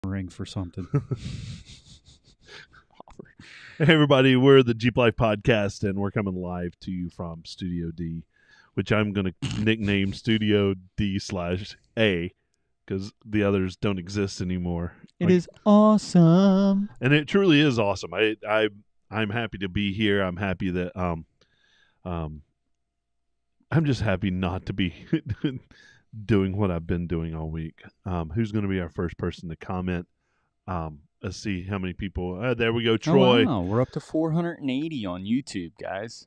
ring for something. Hey everybody, we're the Jeep Life podcast, and we're coming live to you from Studio D, which I'm going to nickname Studio D/A because the others don't exist anymore. It is awesome, and it truly is awesome. I'm happy to be here. I'm happy that I'm just happy not to be doing what I've been doing all week. Who's going to be our first person to comment? Let's see how many people. There we go, Troy. Oh, wow. We're up to 480 on YouTube, guys.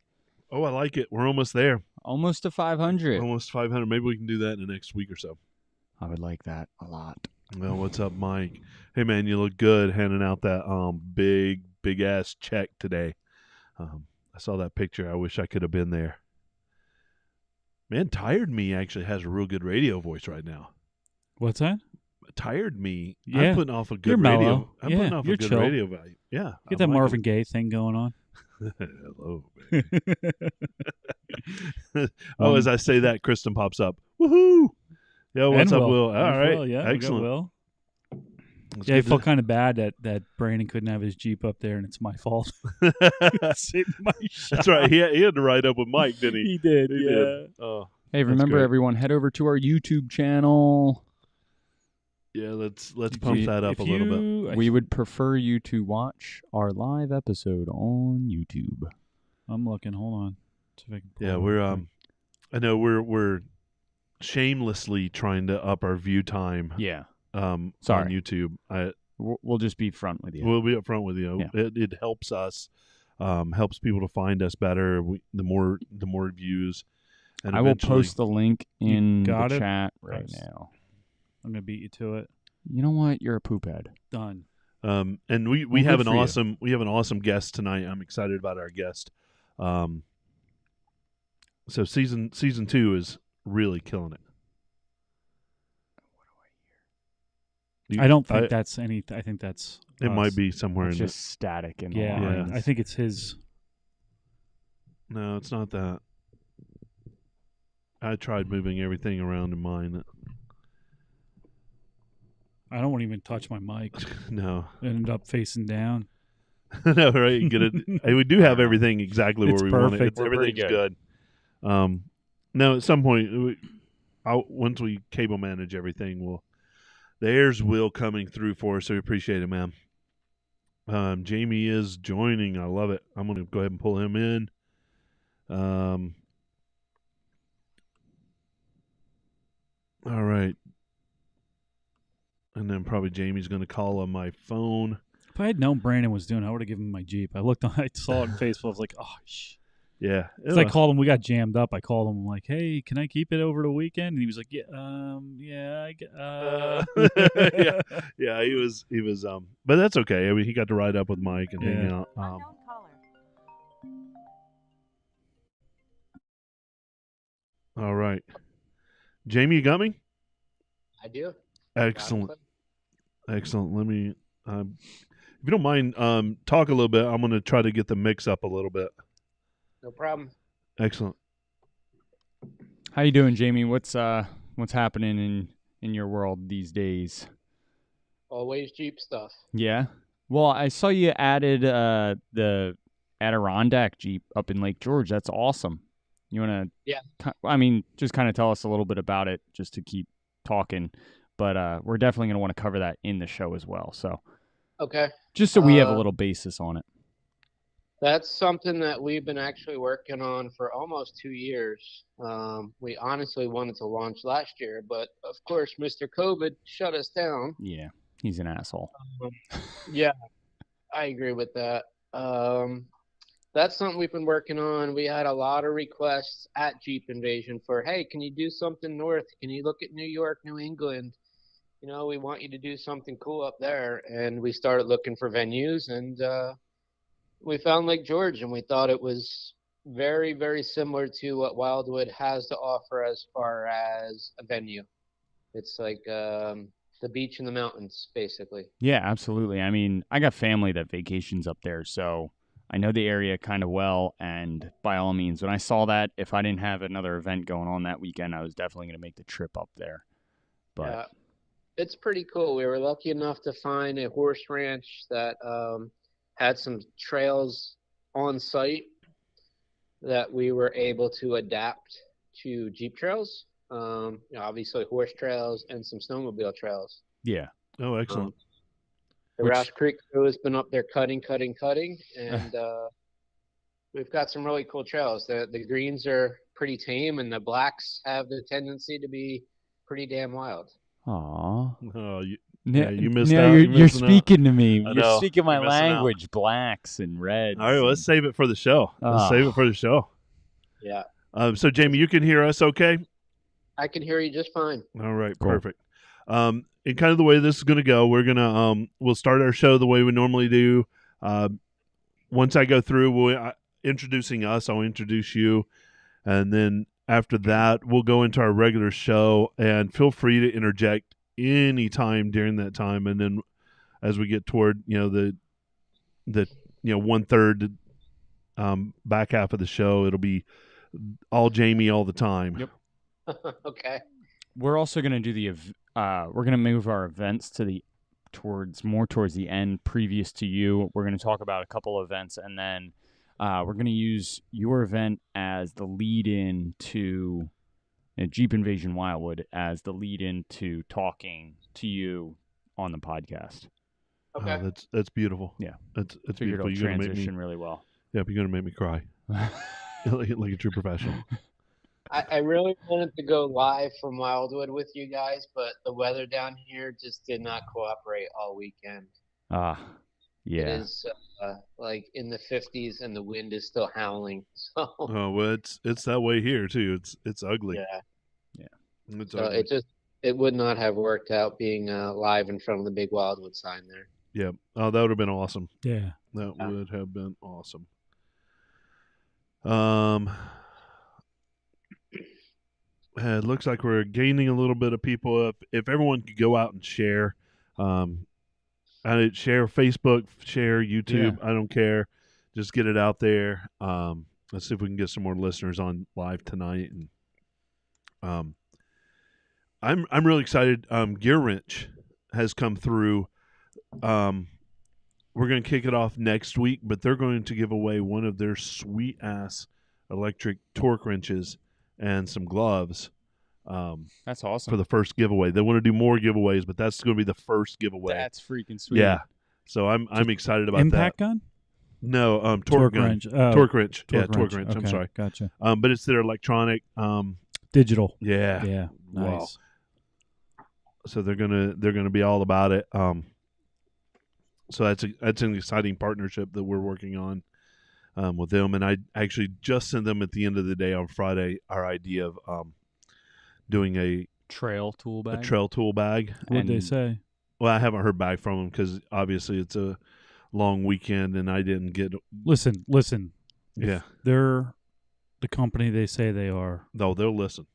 Oh, I like it. We're almost there. Almost to 500. Almost 500. Maybe we can do that in the next week or so. I would like that a lot. Well, what's up, Mike? Hey, man, you look good handing out that big ass check today. I saw that picture. I wish I could have been there. Man, Tired Me actually has a real good radio voice right now. What's that? Tired Me. Yeah. I'm putting off a good You're radio. mellow. I'm Yeah, putting off a you're good chill. radio value. Yeah. Get that Marvin Gaye thing going on. Hello, baby. As I say that, Kristen pops up. Woohoo! Yo, what's up, Will? All right. Will, yeah, excellent. Will. It's Yeah, I good felt kind of bad that Brandon couldn't have his Jeep up there, and it's my fault. Saved my shot. That's right. He had to ride up with Mike, didn't he? He did. He yeah. did. Oh, Hey, remember great. everyone, head over to our YouTube channel. yeah. Let's pump that up a little bit. We would prefer you to watch our live episode on YouTube. I'm looking. Hold on. See if I can pull Yeah, it we're up quick. I know we're shamelessly trying to up our view time. Yeah. On Sorry. YouTube. We'll just be front with you. We'll be up front with you. Yeah. It helps us, helps people to find us better. The more views, and I will eventually- post the link in got the it? chat right Yes. now. I'm gonna beat you to it. You know what? You're a poop head. Done. And we Well, have good an for you. awesome guest tonight. I'm excited about our guest. So season 2 is really killing it. I don't think that's any. I think that's. It us. might be somewhere It's in just static in the Yeah, lines. I think it's his. No, it's not that. I tried moving everything around in mine. I don't want to even touch my mic. No. It ended up facing down. No, right? Get it. Hey, we do have everything exactly It's where we want it. perfect. We're pretty Everything's good. No, at some point, once we cable manage everything, there's Will coming through for us. So we appreciate it, man. Jamie is joining. I love it. I'm going to go ahead and pull him in. All right. And then probably Jamie's going to call on my phone. If I had known Brandon was doing it, I would have given him my Jeep. I looked on, I saw it on Facebook. I was like, oh, Yeah. Because I called him. We got jammed up. I called him. I'm like, hey, can I keep it over the weekend? And he was like, yeah, yeah. He was. But that's okay. I mean, he got to ride up with Mike and hang Yeah. out. All right, Jamie, you got me. I do. Excellent. Let me, if you don't mind, talk a little bit. I'm going to try to get the mix up a little bit. No problem. Excellent. How you doing, Jamie? What's happening in your world these days? Always Jeep stuff. Yeah. Well, I saw you added the Adirondack Jeep up in Lake George. That's awesome. You want to? Yeah. I mean, just kind of tell us a little bit about it, just to keep talking. But we're definitely going to want to cover that in the show as well. So, Okay. just so we have a little basis on it. That's something that we've been actually working on for almost 2 years. We honestly wanted to launch last year, but of course, Mr. COVID shut us down. Yeah, he's an asshole. Yeah, I agree with that. That's something we've been working on. We had a lot of requests at Jeep Invasion for, hey, can you do something north? Can you look at New York, New England? You know, we want you to do something cool up there. And we started looking for venues, and we found Lake George, and we thought it was very, very similar to what Wildwood has to offer as far as a venue. It's like the beach and the mountains, basically. Yeah, absolutely. I mean, I got family that vacations up there, so I know the area kind of well. And by all means, when I saw that, if I didn't have another event going on that weekend, I was definitely going to make the trip up there. But It's pretty cool. We were lucky enough to find a horse ranch that had some trails on site that we were able to adapt to Jeep trails. Obviously horse trails and some snowmobile trails. Yeah. Oh, excellent. The Roush Creek crew has been up there cutting, and we've got some really cool trails. The greens are pretty tame, and the blacks have the tendency to be pretty damn wild. Aw. Oh, you Now missed out. you're speaking to me. I You're know. speaking my You're missing out. language. Blacks and reds. All right, well, let's save it for the show. Let's save it for the show. Yeah. So, Jamie, you can hear us okay? I can hear you just fine. All right, Cool. perfect. And kind of the way this is going to go, we're going to we'll start our show the way we normally do. Once I go through introducing us, I'll introduce you, and then after that, we'll go into our regular show. And feel free to interject any time during that time. And then as we get toward the 1/3 back half of the show, it'll be all Jamie all the time. Yep. Okay. We're also going to do we're going to move our events to more towards the end, previous to you. We're going to talk about a couple of events, and then we're going to use your event as the lead-in to Jeep Invasion Wildwood as the lead-in to talking to you on the podcast. Okay. Oh, that's beautiful. Yeah. That's Figured beautiful. it'll You're gonna transition really well. You're gonna make me cry like a true professional. I really wanted to go live from Wildwood with you guys, but the weather down here just did not cooperate all weekend. Yeah. It is like in the 50s, and the wind is still howling. So Oh well, it's that way here too. It's ugly. yeah. It's So ugly. it would not have worked out being live in front of the big Wildwood sign there. Yeah. Oh, that would have been awesome. Yeah. That Yeah. would have been awesome. It looks like we're gaining a little bit of people. If everyone could go out and share, share Facebook, share YouTube. I don't care. Just get it out there. Let's see if we can get some more listeners on live tonight. And I'm really excited. Gear Wrench has come through. We're going to kick it off next week, but they're going to give away one of their sweet ass electric torque wrenches and some gloves That's awesome. for the first giveaway. They want to do more giveaways, but that's going to be the first giveaway. That's freaking sweet. Yeah. So I'm excited about Impact that. gun? No, torque gun. wrench. Torque wrench. Torque Torque wrench. wrench. I'm Okay, sorry. Gotcha. But it's their electronic. Digital. Yeah. Yeah. Wow. Nice. So they're gonna be all about it. So that's an exciting partnership that we're working on with them. And I actually just sent them at the end of the day on Friday our idea of doing a Trail tool bag. trail tool bag. What'd they And- say? Well, I haven't heard back from them because obviously it's a long weekend and I didn't get. Listen. Yeah. They're the company they say they are. No, they'll listen.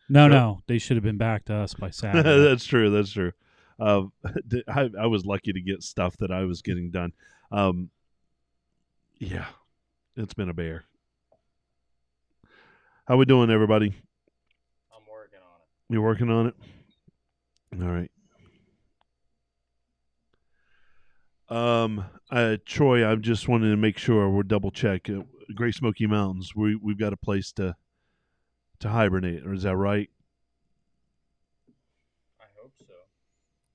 No. They should have been back to us by Saturday. That's true. That's true. I was lucky to get stuff that I was getting done. Yeah, it's been a bear. How we doing, everybody? I'm working on it. You're working on it? All right. Troy, I just wanted to make sure we're double check. Great Smoky Mountains, we've got a place to hibernate, or is that right? I hope so.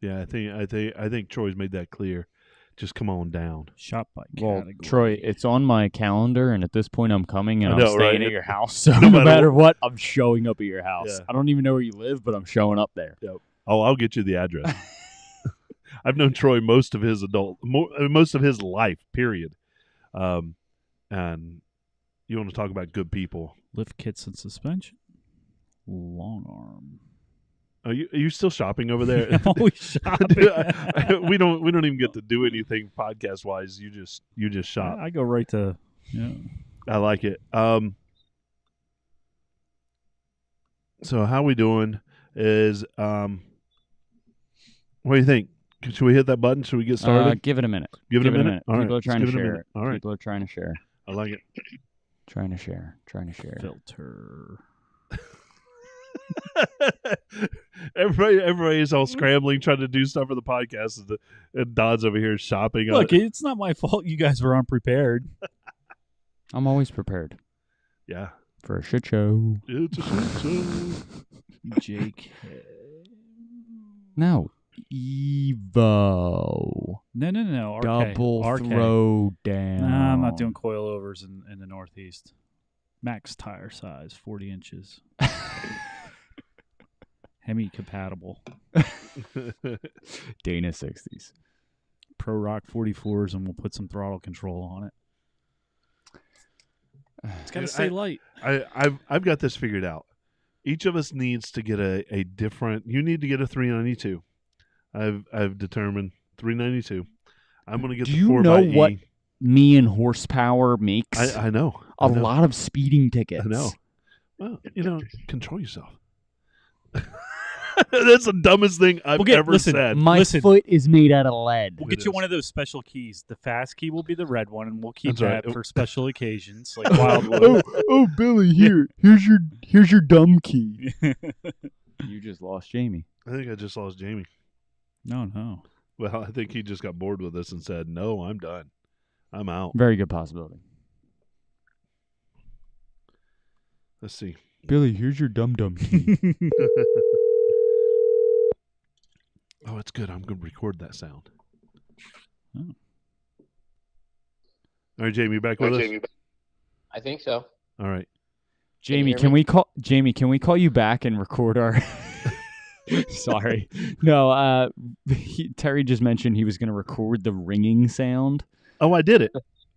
Yeah, I think Troy's made that clear. Just come on down. Shop by Well, category. Troy, it's on my calender, and at this point, I'm coming, and I I'm know, staying right? at your house. So No no matter matter what, I'm showing up at your house. Yeah. I don't even know where you live, but I'm showing up there. Oh, I'll get you the address. I've known Troy most of his life, period. And you want to talk about good people? Lift kits and suspension. Long arm. Are you still shopping over there? Always shopping. we don't even get to do anything podcast wise. You just shop. I go right to. Yeah. I like it. So how we doing is what do you think? Should we hit that button? Should we get started? Give it a minute. Give it a minute. All People right, are trying let's to give it a share minute. it. All right. People are trying to share. I like it. Trying to share. Filter. Everybody's all scrambling, trying to do stuff for the podcast, and Don's over here shopping. Look, it's not my fault you guys were unprepared. I'm always prepared Yeah. for a shit show. It's a shit show. Jake. No. Evo. No. RK. Double RK. throw down. Nah, I'm not doing coilovers in the Northeast. Max tire size, 40 inches. Hemi compatible. Dana 60s. Pro Rock 44s, and we'll put some throttle control on it. It's got to stay light. I've got this figured out. Each of us needs to get a different. You need to get a 392. I've determined 392. I'm going to get Do the you 4xe. know what me and horsepower makes? I know. A lot of speeding tickets. I know. Well, control yourself. That's the dumbest thing I've ever said. My foot is made out of lead. We'll get you one of those special keys. The fast key will be the red one, and we'll keep That's right. for special occasions like Wildwood. oh, Billy, here's your dumb key. You just lost Jamie. I think I just lost Jamie. No. Well, I think he just got bored with us and said, "No, I'm done. I'm out." Very good possibility. Let's see. Billy, here's your dumb key. Oh, it's good. I'm going to record that sound. Oh. All right, Jamie, back with us? I think so. All right. Jamie, can we call you back and record our Sorry. No, Terry just mentioned he was going to record the ringing sound. Oh, I did it.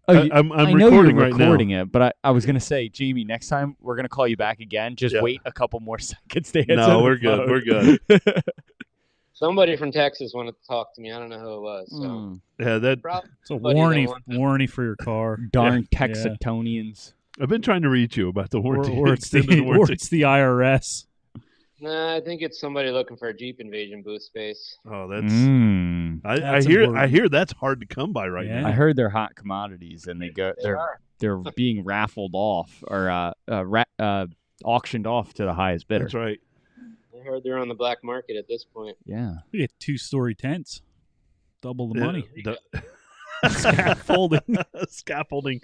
Oh, I'm I know recording you're right recording now. it, but I was going to say, Jamie, next time we're going to call you back again. Just Yeah. wait a couple more seconds to answer No, the we're good. phone. We're good. Somebody from Texas wanted to talk to me. I don't know who it was. So Yeah, that probably It's a Somebody warranty for your car. Darn Yeah. Texitonians. I've been trying to reach you about the warranty. Or it's extended the warranty. or it's the IRS. Nah, I think it's somebody looking for a Jeep Invasion booth space. Oh, that's. I That's hear. important. I hear that's hard to come by right Yeah. now. I heard they're hot commodities, and They they're are. being raffled off or auctioned off to the highest bidder. That's right. I heard they're on the black market at this point. Yeah. We get 2-story tents. Double the money. Scaffolding. Scaffolding.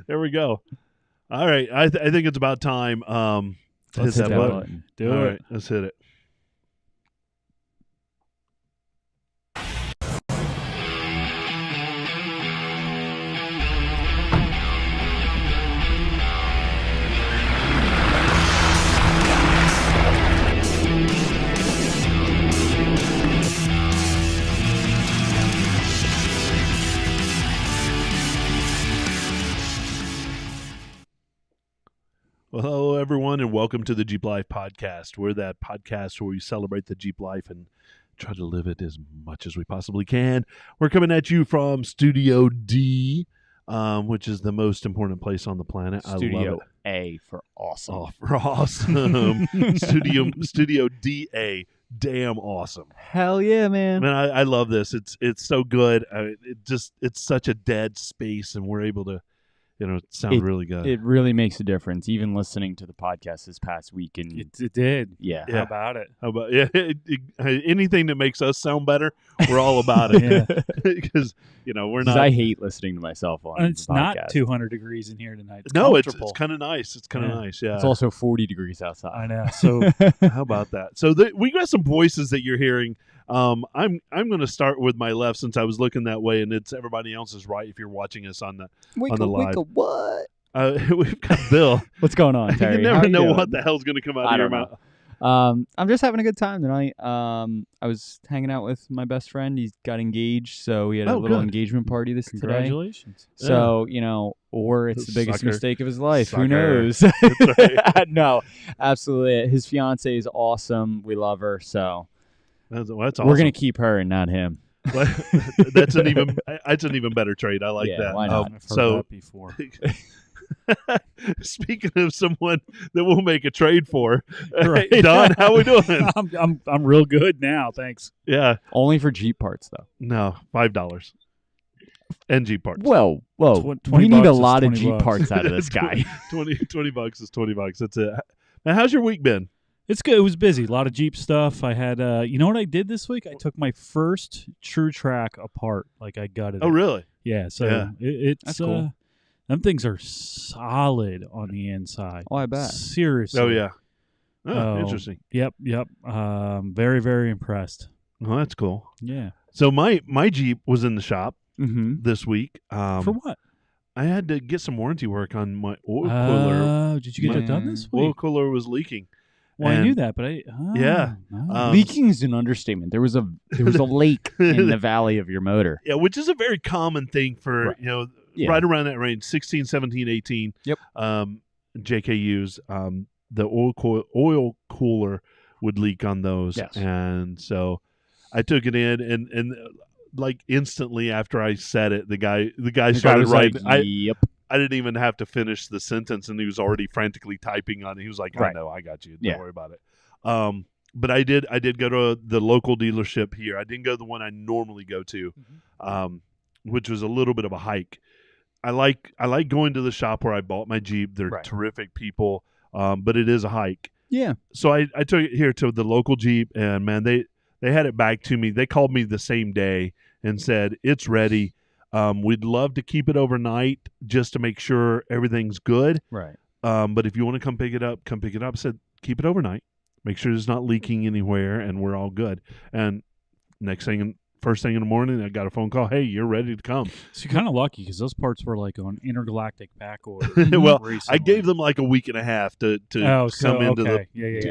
There we go. All right. I think it's about time. Let's hit that button. Do All it. right, let's hit it. Well, hello, everyone, and welcome to the Jeep Life podcast. We're that podcast where we celebrate the Jeep life and try to live it as much as we possibly can. We're coming at you from Studio D, which is the most important place on the planet. I Studio love it. A for awesome. Oh, for awesome. Studio DA. Damn awesome. Hell yeah, man. Man, I love this. It's so good. It's such a dead space, and we're able to, sound really good. It really makes a difference. Even listening to the podcast this past week, and It did. yeah, How about it? How about anything that makes us sound better? We're all about it. Yeah. Because we're 'Cause not. I hate listening to myself on. And it's the not podcast. 200 degrees in here tonight. It's no, it's comfortable. kind of nice. It's kind of Yeah. nice. Yeah. It's also 40 degrees outside. I know. So How about that? So we got some voices that you're hearing. I'm going to start with my left since I was looking that way, and it's everybody else's right if you're watching us on the live. What? We've got Bill. What's going on, Terry? You How never you know doing? what the hell's going to come out I of your don't mouth. know. I'm just having a good time tonight. I was hanging out with my best friend. He got engaged, so we had a Oh, little good. engagement party today. congratulations. So, or it's the biggest Sucker. mistake of his life. Sucker. Who knows? That's right. No, absolutely. His fiance is awesome. We love her. So That's awesome. we're going to keep her and not him. That's an even better trade. I like Yeah, that. why not? I've heard so that before. speaking of someone that we'll make a trade for, Right. Don, how we doing? I'm real good now, thanks. Yeah, Only for Jeep parts, though. no, $5 and Jeep parts. Whoa. Tw- 20 We need a bucks is lot of 20 Jeep bucks. parts out of this guy. $20 is $20. That's it. Now, how's your week been? It's good. It was busy. A lot of Jeep stuff. I had, you know what I did this week? I took my first True Track apart. Like I gutted Oh, it. really? Yeah. So Yeah. it's That's cool. them things are solid on the inside. Oh, I bet. Seriously. Oh, yeah. Oh, interesting. Yep. Very, very impressed. Oh, that's cool. Yeah. So my Jeep was in the shop Mm-hmm. this week. For what? I had to get some warranty work on my oil cooler. Oh, did you get it done this Oil week? cooler was leaking. Well, I And- knew that, but Yeah. no. Leaking is an understatement. There was a lake in the valley of your motor. Yeah, which is a very common thing for, Right. Yeah. right around that range, 16, 17, 18. Yep. JKUs, the oil cooler would leak on those. Yes. And so I took it in and like instantly after I said it, the guy started was writing. like, yep. I didn't even have to finish the sentence, and he was already frantically typing on it. He was like, "I Right. know, I got you. Don't Yeah. worry about it." But I did go to the local dealership here. I didn't go to the one I normally go to, which was a little bit of a hike. I like going to the shop where I bought my Jeep. They're Right. terrific people, but it is a hike. Yeah. So I took it here to the local Jeep, and man, they had it back to me. They called me the same day and said it's ready. We'd love to keep it overnight just to make sure everything's good. Right. But if you want to come pick it up, come pick it up. I said keep it overnight. Make sure it's not leaking anywhere, and we're all good. And first thing in the morning, I got a phone call. Hey, you're ready to come. So you're kind of lucky because those parts were like on intergalactic back order. Well, I recently. gave them like a week and a half to come into the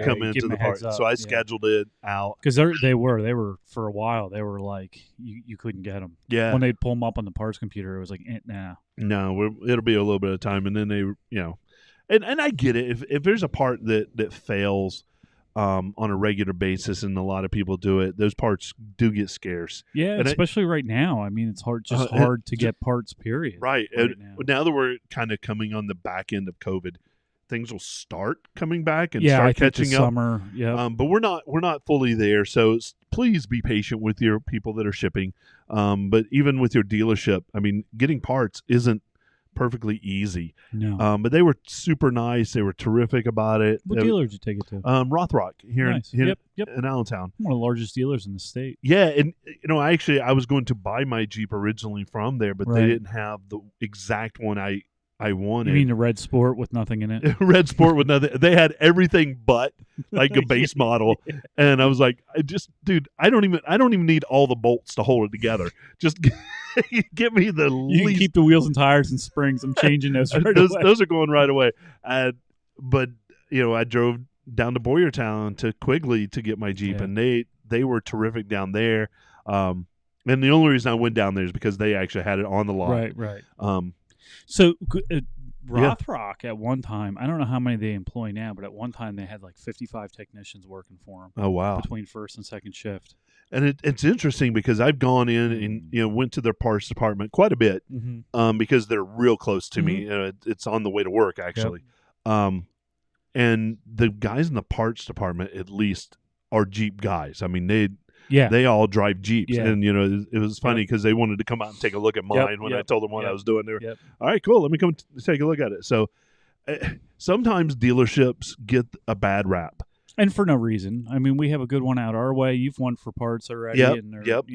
come Give into them the a heads part. up. So I Yeah. scheduled it out. Because they were for a while. They were like you couldn't get them. Yeah. When they'd pull them up on the parts computer, it was like nah. No, it'll be a little bit of time, and then they, and I get it. If there's a part that fails on a regular basis, and a lot of people do it, those parts do get scarce. Yeah, And especially right now. I mean, it's hard to get parts. Period. Right. Right And now that we're kind of coming on the back end of COVID, things will start coming back and Yeah, start I think catching the up. summer. Yeah. But we're not fully there. So please be patient with your people that are shipping. But even with your dealership, I mean, getting parts isn't perfectly easy. No. But they were super nice. They were terrific about it. What dealer did you take it to? Rothrock here Nice. in Yep. Allentown. One of the largest dealers in the state. Yeah, and I was going to buy my Jeep originally from there, but Right. they didn't have the exact one I wanted. You mean the red Sport with nothing in it? Red Sport with nothing. They had everything but like a base model, and I was like, dude, I don't even need all the bolts to hold it together. Just give me the You can least. keep the wheels and tires and springs. I'm changing those right away. Those are going right away. But I drove down to Boyertown to Quigley to get my Jeep, Yeah. and they were terrific down there. And the only reason I went down there is because they actually had it on the lot. Right. Um, So Rothrock at one time, I don't know how many they employ now, but at one time they had like 55 technicians working for them oh wow. between first and second shift. And it's interesting because I've gone in and went to their parts department quite a bit, because they're real close to me. It's on the way to work actually. And the guys in the parts department at least are Jeep guys. I mean they all drive Jeeps, Yeah. and it was funny because they wanted to come out and take a look at mine when I told them what I was doing. They were, all right, cool. Let me come take a look at it. So sometimes dealerships get a bad rap. And for no reason. I mean, we have a good one out our way. You've won for parts already. Yep, And they're, yep.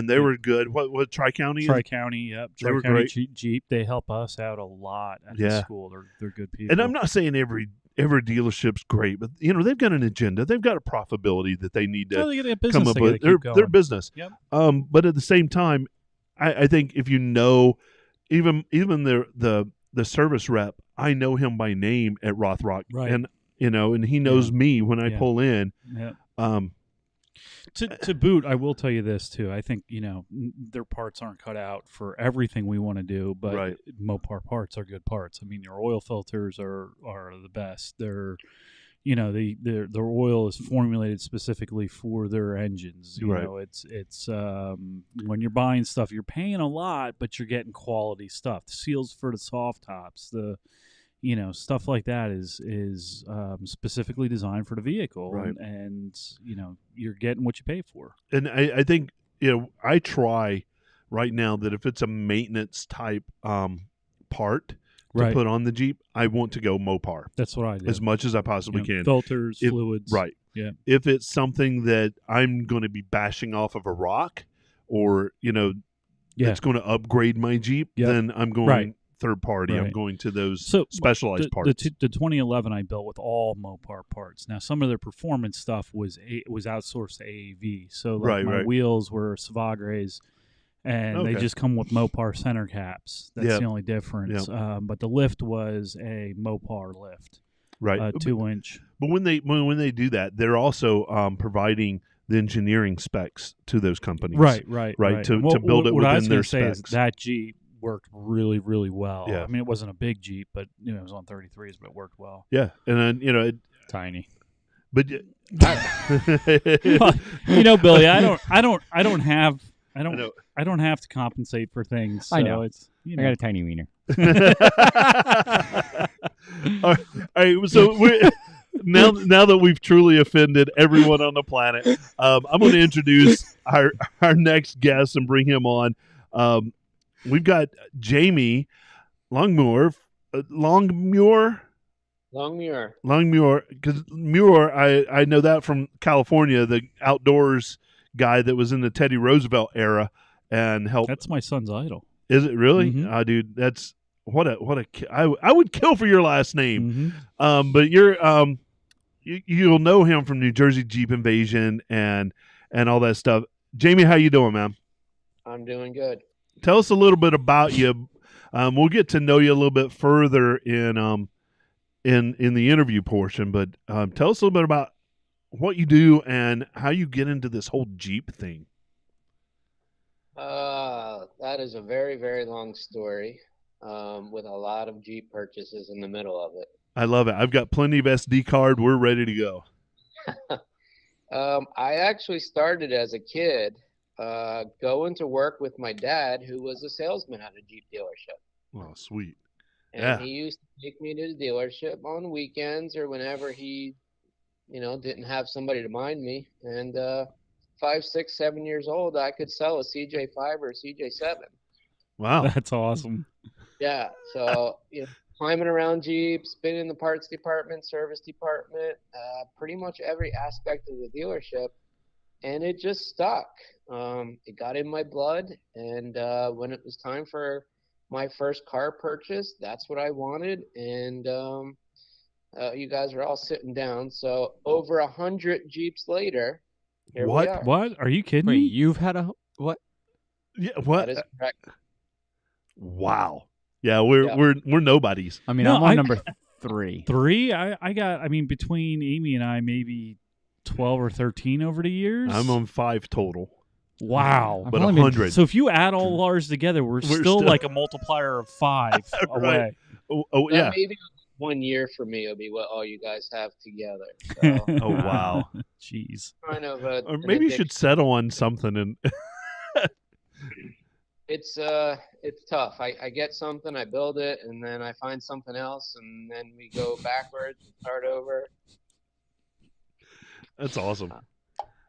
They were good. What Tri-County? Tri-County, yep. They were Tri-County great. Jeep. They help us out a lot at the school. They're good people. And I'm not saying every dealership's great, but they've got an agenda. They've got a profitability that they need to they gotta get business. come up They gotta with. keep Their going. business. Yep. But at the same time, I think if even the service rep, I know him by name at Rothrock, Right. and and he knows me when I pull in. Yeah. Um, To boot, I will tell you this too. I think their parts aren't cut out for everything we want to do, but Right. Mopar parts are good parts. I mean, your oil filters are the best. They're their oil is formulated specifically for their engines. You Right. know, it's when you're buying stuff, you're paying a lot, but you're getting quality stuff. The seals for the soft tops, stuff like that is specifically designed for the vehicle, Right. and you're getting what you pay for. and I think I try right now that if it's a maintenance type part, to Right. put on the Jeep, I want to go Mopar That's what I do. as much as I possibly can. Filters, If- fluids. Right. Yeah. If it's something that I'm going to be bashing off of a rock, or Yeah. it's going to upgrade my Jeep, Yep. then I'm going Right. third party. I'm Right. going to those So specialized the, parts. The 2011 I built with all Mopar parts. Now some of their performance stuff was outsourced to AAV. So like my Right. wheels were Savagres, and they Okay. just come with Mopar center caps. That's Yep. the only difference. Yep. But the lift was a Mopar lift, Right. 2-inch. But when they do that, they're also providing the engineering specs to those companies. Right. To And build it what I within was their gonna say is specs. that Jeep worked really, really well. Yeah. I mean, it wasn't a big Jeep, but it was on 33s, but it worked well. Yeah, and then Tiny. but Billy, I don't have to compensate for things. So I know. It's I got a tiny wiener. all right, so now that we've truly offended everyone on the planet, I'm going to introduce our next guest and bring him on. We've got Jamie Longmuir. Longmuir, because Muir, I know that from California, the outdoors guy that was in the Teddy Roosevelt era and helped. That's my son's idol. Is it really? Mhm. Dude, that's what a I would kill for your last name. Mm-hmm. But you're you'll know him from New Jersey Jeep Invasion and all that stuff. Jamie, how you doing, man? I'm doing good. Tell us a little bit about you. We'll get to know you a little bit further in the interview portion, but tell us a little bit about what you do and how you get into this whole Jeep thing. That is a very, very long story, with a lot of Jeep purchases in the middle of it. I love it. I've got plenty of SD card. We're ready to go. I actually started as a kid, going to work with my dad, who was a salesman at a Jeep dealership. Oh, sweet. And Yeah. he used to take me to the dealership on weekends or whenever he, didn't have somebody to mind me. And 5, 6, 7 years old, I could sell a CJ5 or a CJ7. Wow. That's awesome. Yeah. So, climbing around Jeeps, been in the parts department, service department, pretty much every aspect of the dealership. And it just stuck. It got in my blood. And when it was time for my first car purchase, that's what I wanted. And you guys are all sitting down. So over 100 Jeeps later, here we are. What? Are you kidding Wait, me? you've had a what? Yeah. What? That is correct. Wow. Yeah, we're nobodies. I mean, No, I'm on I- number 3. 3? I got. I mean, between Amy and I, maybe 12 or 13 over the years. I'm on 5 total, Wow. I've but only been- 100. So if you add all ours together, we're still still- like a multiplier of 5 away. Oh, That yeah. maybe 1 year for me will be what all you guys have together. So Oh, wow. Jeez. kind of Or maybe you should settle on something and It's tough. I get something, I build it, and then I find something else, and then we go backwards and start over. that's awesome.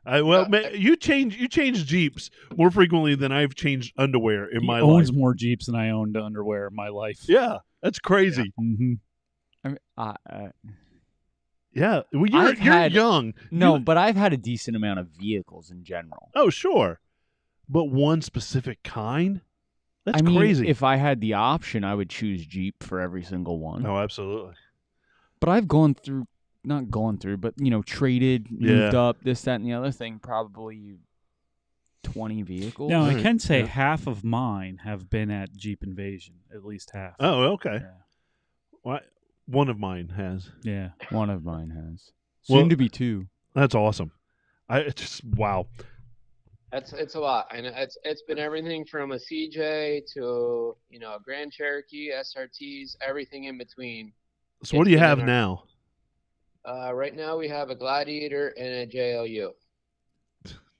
Man, you change Jeeps more frequently than I've changed underwear in He my owns life. more Jeeps than I owned underwear in my life. Yeah, that's crazy. Mm-hmm. I mean, Yeah, well, I've you're had- young. no, You- but I've had a decent amount of vehicles in general. oh sure, but one specific kind. That's I mean, crazy. if I had the option, I would choose Jeep for every single one. oh, absolutely. But I've not gone through, but traded, moved up, this, that, and the other thing. Probably 20 vehicles. Now I Right. can say Yeah. half of mine have been at Jeep Invasion. At least half. Oh, okay. Yeah. Well, one of mine has. Yeah. One of mine has. Well- Soon to be 2. That's awesome. It's just wow. It's a lot, and it's been everything from a CJ to a Grand Cherokee, SRTs, everything in between. So what do you It's been have in now? Right now we have a Gladiator and a JLU.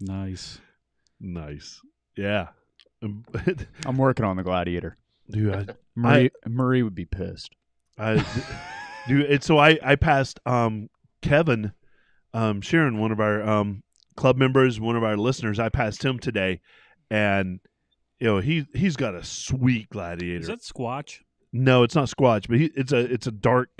Nice. Nice. Yeah. I'm working on the Gladiator. Dude, Marie would be pissed. So I passed Kevin Sharon, one of our club members, one of our listeners. I passed him today, and he's got a sweet Gladiator. Is that Squatch? No, it's not Squatch, but it's a dark.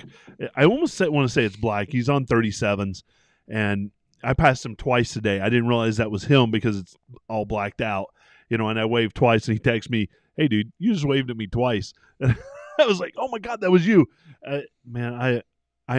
I almost want to say it's black. He's on 37s, and I passed him twice today. I didn't realize that was him because it's all blacked out, and I waved twice, and he texted me, "Hey, dude, you just waved at me twice." And I was like, "Oh my God, that was you." Man, I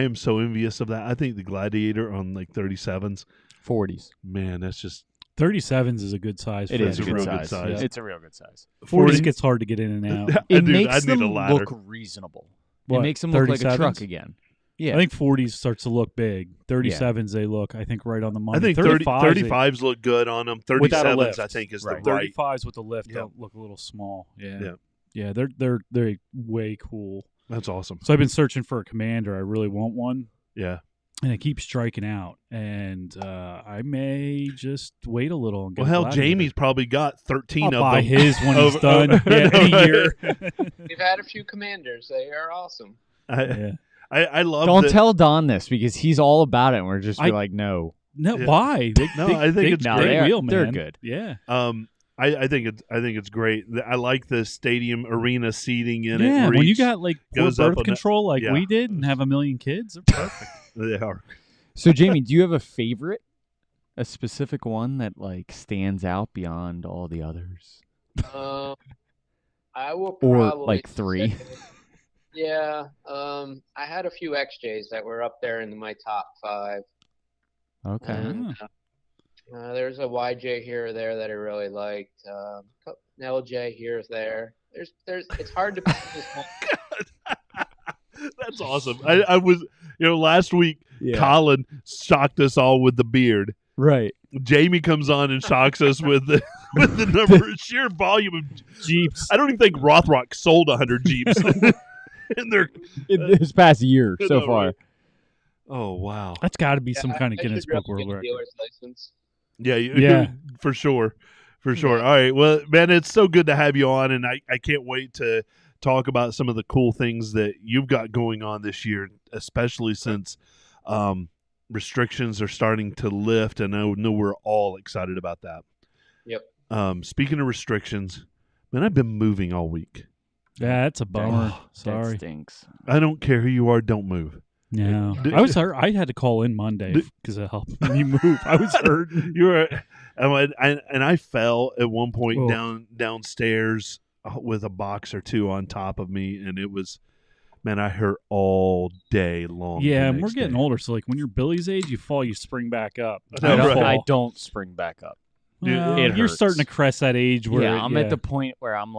am so envious of that. I think the Gladiator on like 37s, 40s. man, that's just 37s is a good size. It for is a a good real truck. good size. size. It's a real good size. 40s gets hard to get in and out. It Dude, makes I need them a ladder. look reasonable. What, It makes them look like a 37s? truck again. Yeah. I think 40s starts to look big. 37s they look, I think, right on the money. I think 35s look good on them. Without a 37s, lift. I think, is Right. the right. 35s with the lift Yeah. don't look a little small. Yeah. Yeah, they're way cool. That's awesome. So I've been searching for a Commander. I really want one, Yeah. and I keep striking out. And I may just wait a little and get Well, a hell, Gladiator. Jamie's probably got 13 I'll of buy them. his when he's Over- done. over- Yeah, I know, any year. We've had a few Commanders. They are awesome. Yeah. I love Don't that- tell Don this because he's all about it, and we're just be I- like, no. No, Yeah. why? No, I think it's No, great. they're- Real, man. they're good. Yeah. I think it's great. I like the stadium arena seating in it. Yeah, where when you each got like poor goes up birth on the- control like yeah. we did and have a million kids, they're perfect. They are. So, Jamie, do you have a favorite? A specific one that like stands out beyond all the others? I will Or probably like 3? say- yeah. I had a few XJs that were up there in my top 5. Okay. And, there's a YJ here or there that I really liked. An LJ here or there. There's. It's hard to pick this one. That's awesome. I was, last week Colin shocked us all with the beard. Right. Jamie comes on and shocks us with the number sheer volume of Jeeps. I don't even think Rothrock sold 100 Jeeps in their. In this past year I so know, far. right? Oh wow. That's got to be some kind of I should Guinness really Book World get a Record. dealer's license. Yeah, Yeah. for sure. For sure. Yeah. All right. Well, man, it's so good to have you on, and I can't wait to talk about some of the cool things that you've got going on this year, especially since restrictions are starting to lift, and I know we're all excited about that. Yep. Speaking of restrictions, man, I've been moving all week. Yeah, that's a bummer. Oh, Sorry. That stinks. I don't care who you are, don't move. No, D- I was hurt. I had to call in Monday because of help me move. I was hurt. You were, and I fell at one point Oh. downstairs with a box or two on top of me, and it was, man, I hurt all day long. Yeah, the and we're next getting day. older, so like when you're Billy's age, you fall, you spring back up. I know, right. I don't spring back up. Well, It you're hurts. starting to crest that age where Yeah, I'm at the point where I'm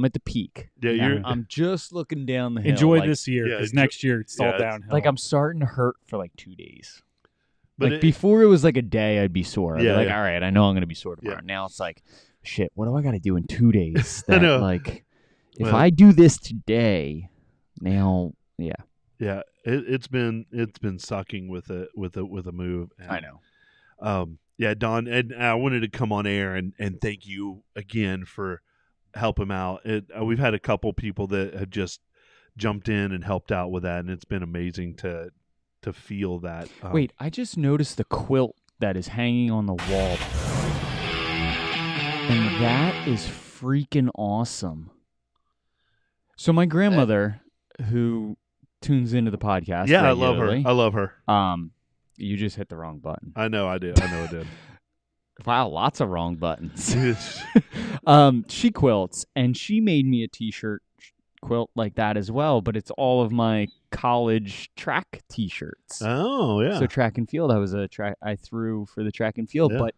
at the peak. Yeah, Now, you're. I'm just looking down the hill. enjoy like, this year Yeah, because enjoy- next year it's all yeah, it's- downhill. Like I'm starting to hurt for like 2 days. But Like before it was like a day I'd be sore. I'd Yeah, be like, yeah. all right, I know I'm gonna be sore tomorrow. Yeah. Now it's like, shit, what do I gotta do in 2 days? I That know. like if Well- I do this today, now yeah. yeah, it's been sucking with a move. And, I know. Yeah, Don, and I wanted to come on air and thank you again for helping out. We've had a couple people that have just jumped in and helped out with that, and it's been amazing to feel that. Wait, I just noticed the quilt that is hanging on the wall. And that is freaking awesome. So my grandmother, who tunes into the podcast, yeah, I love her. regularly, I love her. You just hit the wrong button. I know I did. Wow, lots of wrong buttons. It's- She quilts, and she made me a T-shirt quilt like that as well. But it's all of my college track T-shirts. oh yeah. So track and field, I threw for the track and field, Yeah. but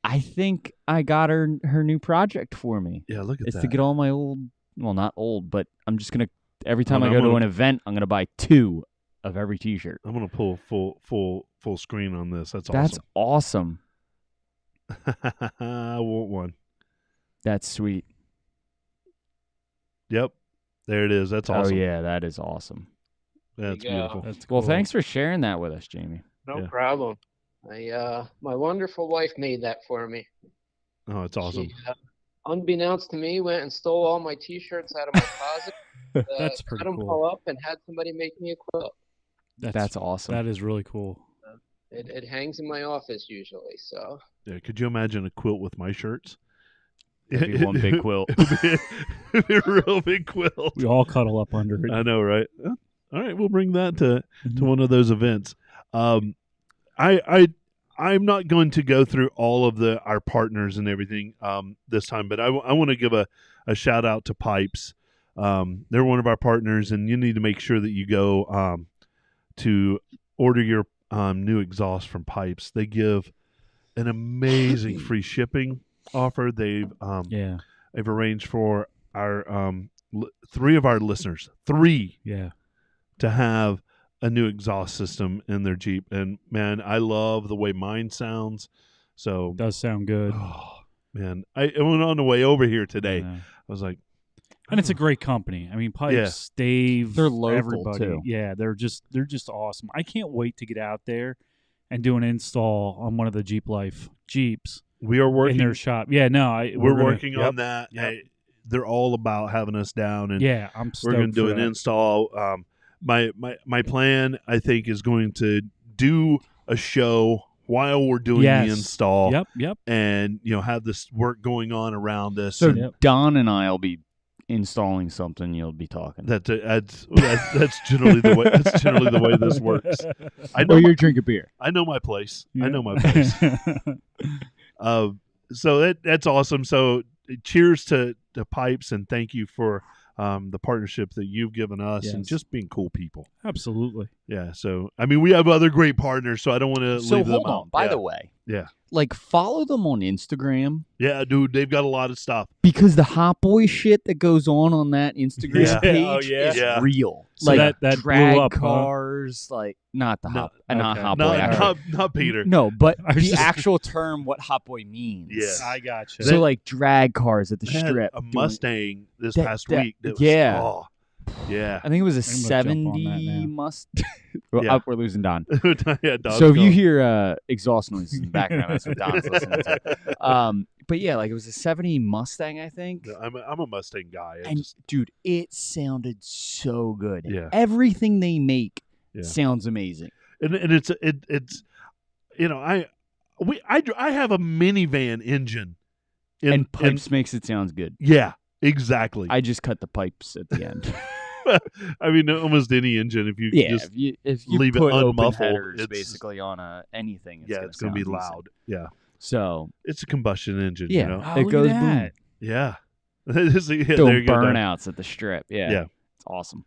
I think I got her new project for me. Yeah, look at It's that. to get all my old, well, not old, but I'm just gonna every time Oh, I no, go I'm to gonna- an event, I'm gonna buy 2 of every T-shirt. I'm gonna pull full screen on this. That's That's awesome. I want one. That's sweet. Yep, there it is. That's awesome. Oh yeah, that is awesome. That's There you go. beautiful. That's Well, cool. thanks for sharing that with us, Jamie. No Yeah. problem. My wonderful wife made that for me. Oh, it's awesome. She, unbeknownst to me, went and stole all my T-shirts out of my closet. That's cut pretty them cool. all up and had somebody make me a quilt. That's awesome. That is really cool. It hangs in my office usually. So Yeah, could you imagine a quilt with my shirts? That'd be one big quilt. a real big quilt. We all cuddle up under it. I know, right? All right, we'll bring that to one of those events. I'm not going to go through all of our partners and everything this time, but I want to give a shout out to Pypes. They're one of our partners, and you need to make sure that you go to order your new exhaust from Pypes. They give an amazing free shipping offer. They've arranged for our 3 of our listeners, 3 to have a new exhaust system in their Jeep. And man, I love the way mine sounds. So it does sound good. Oh man, I went on the way over here today. Yeah. I was like, and it's a great company. I mean, Pypes, Dave, they're local everybody. too. Yeah, they're just awesome. I can't wait to get out there and do an install on one of the jeeplife Jeeps. We are working in their shop. Yeah, no, we're working on that. Hey, they're all about having us down, and I'm we're going to do an install. My plan, I think, is going to do a show while we're doing the install. Yep. And have this work going on around this. So Don and I'll be installing something. You'll be talking. That's generally the way. That's generally the way this works. I know you're drinking beer. I know my place. Yeah. I know my place. So that's awesome. So cheers to Pypes, and thank you for the partnership that you've given us and just being cool people. Absolutely. Yeah. So, I mean, we have other great partners, so I don't want to leave them out. Hold on. By the way. Yeah. Like, follow them on Instagram. Yeah, dude, they've got a lot of stuff. Because the Hot Boy shit that goes on that Instagram page is real. So like that drag blew up, cars, like not Hot Boy. Not Peter. No, but the actual term what Hot Boy means. Yeah, I got you. So like drag cars at the strip. A Mustang this past week. That was, yeah. I think it was a 70 Mustang. We're losing Don. Yeah, Don's so if you gone. hear exhaust noises in the background, that's what Don's listening to. But yeah, like it was a 70 Mustang, I think. No, I'm a Mustang guy. Dude, it sounded so good. Yeah. Everything they make sounds amazing. And it's I have a minivan engine. And Pypes makes it sound good. Yeah, exactly. I just cut the pipes at the end. I mean, almost any engine, if you just if you leave put it open unmuffled, headers basically on anything, it's going to be loud. Yeah. So it's a combustion engine. Yeah, it goes boom. Yeah. Doing burnouts at the strip. Yeah. It's awesome.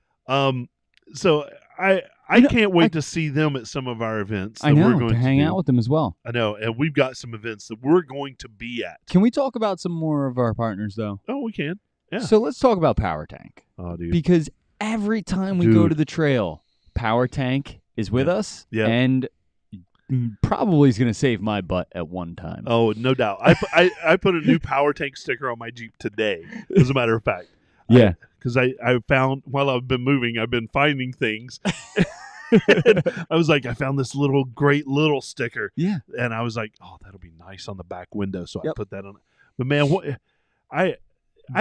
So I can't wait to see them at some of our events. I know, to hang out with them as well. I know, and we've got some events that we're going to be at. Can we talk about some more of our partners, though? Oh, we can. Yeah. So let's talk about Power Tank. Oh, dude. Because every time we go to the trail, Power Tank is with us, and probably is going to save my butt at one time. Oh, no doubt. I put a new Power Tank sticker on my Jeep today, as a matter of fact. Yeah. Because I found, while I've been moving, I've been finding things. I was like, I found this great little sticker. Yeah. And I was like, oh, that'll be nice on the back window. So I put that on. But man, I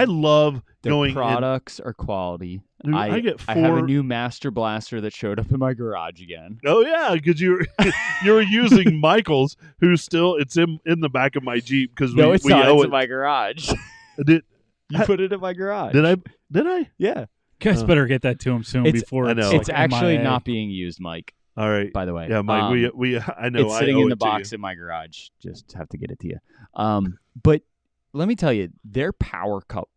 love Their products are quality. Dude, I have a new Master Blaster that showed up in my garage again. Oh yeah, because you were using Michael's, who's still it's in the back of my Jeep because no, it's not. It's in my garage. You put it in my garage. Did I? Yeah. Guys better get that to him soon before it's actually not being used, Mike. All right. By the way. Yeah, Mike. I know. It's sitting in the box in my garage. Just have to get it to you. But let me tell you, their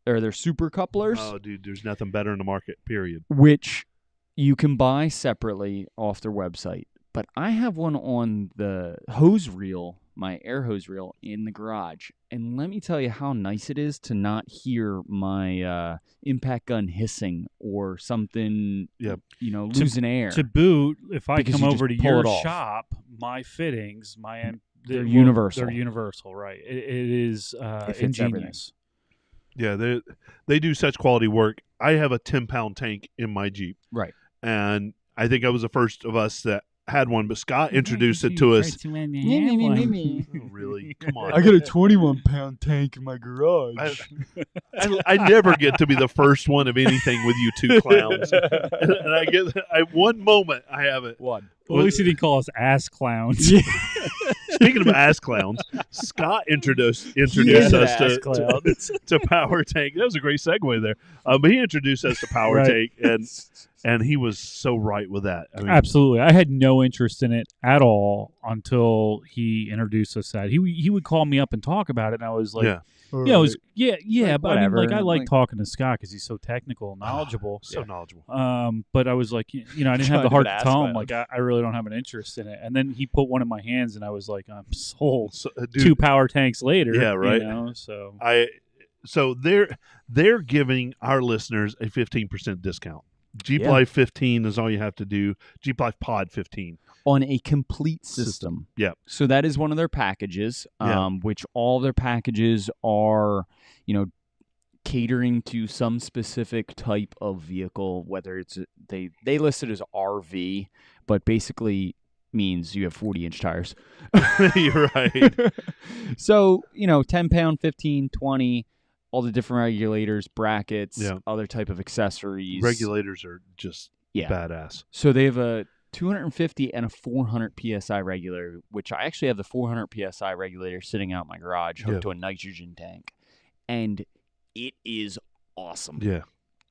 their super couplers. Oh, dude, there's nothing better in the market. Period. Which you can buy separately off their website. But I have one on the hose reel, my air hose reel, in the garage. And let me tell you how nice it is to not hear my impact gun hissing or something, losing air. To boot, if I Because come you over to just pull your it off. shop, my fittings, they're universal. They're universal, right? It is ingenious. Yeah, they do such quality work. I have a 10-pound tank in my Jeep. Right. And I think I was the first of us that had one, but Scott introduced it to us. Oh, really? Come on. I got a 21-pound tank in my garage. I never get to be the first one of anything with you two clowns. And one moment I have it. One. Well, at least he didn't call us ass clowns. speaking of ass clowns, Scott introduced is us an ass to, clown. to Power Tank. That was a great segue there. But he introduced us to Power Right. Tank, and he was so right with that. I mean, Absolutely. I had no interest in it at all until he introduced us that. He would call me up and talk about it, and I was like, yeah, yeah, it was, yeah, Like, but I mean, whatever. I like Like- talking to Scott because he's so technical and knowledgeable. so knowledgeable. But I was like, I didn't have Trying the to heart get to ass tell him, clowned. like, I really don't have an interest in it. And then he put one in my hands, and I was like, I'm sold. So, dude, 2 power tanks later. Yeah, right. So So they're giving our listeners a 15% discount. Jeep Yeah. Life 15 is all you have to do. Jeep Life Pod 15. On a complete system. Yeah. So that is one of their packages, Yeah. which all of their packages are, catering to some specific type of vehicle, whether it's they list it as RV, but basically means you have 40-inch tires. You're right. So, 10 pound, 15, 20, all the different regulators, brackets, Yeah. other type of accessories. Regulators are just Yeah. badass. So they have a 250 and a 400 PSI regulator, which I actually have the 400 PSI regulator sitting out in my garage hooked Yeah. to a nitrogen tank. And it is awesome. Yeah.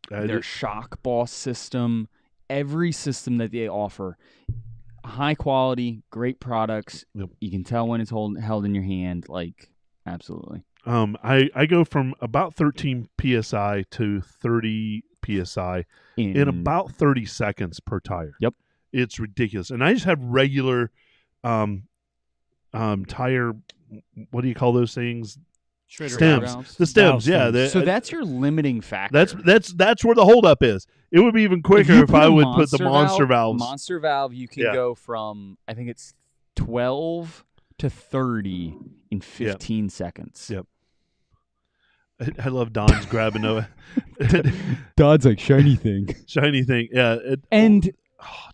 Their Shock Boss system, every system that they offer, high quality, great products. Yep. You can tell when it's held in your hand. Like, absolutely. I go from about 13 PSI to 30 PSI in about 30 seconds per tire. Yep. It's ridiculous. And I just have regular tire, what do you call those things? Stems. valves. The stems, Valve yeah. stems. So that's your limiting factor. That's where the holdup is. It would be even quicker you if put I a would put the monster valve- valves. Monster valve, you can Yeah. go from, I think it's 12 to 30 in 15 seconds. Yep. I love Don's grabbing a Dodd's like shiny thing. shiny thing. Yeah. And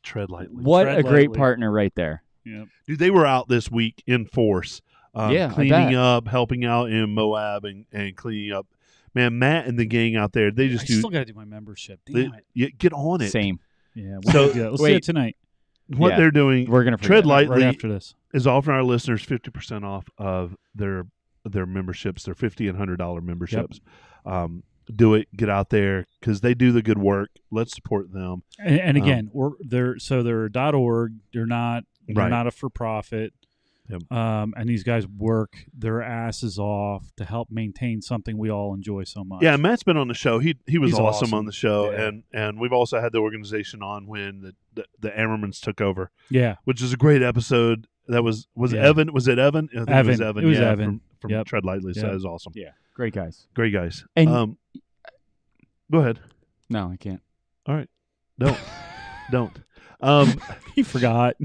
Tread lightly. what Tread a great lightly. partner right there. yeah. Dude, they were out this week in force. Yeah, I cleaning bet. up, helping out in Moab and cleaning up. Man, Matt and the gang out there, they I just do. still got to do my membership. Damn it. Get on it. Same. Yeah. So- Let's do wait. it tonight. What Yeah. they're doing We're going to Tread light. lightly Right after this. is offering our listeners 50% off of their memberships, their $50 and $100 memberships. Do it. Get out there because they do the good work. Let's support them. And again, they're a .org. They're not Right. a for profit. Yep. And these guys work their asses off to help maintain something we all enjoy so much. Yeah, Matt's been on the show. He was He's awesome awesome. on the show, Yeah. and we've also had the organization on when the Ammermans took over, Yeah. which is a great episode. That was Yeah. Evan? Was it Evan? I think it was Evan. Evan. It was yeah, Evan. from Yep. Tread Lightly. So Yep. that was awesome. Yeah. Great guys. Great guys. And- Go ahead. No, I can't. All right. Don't. He forgot.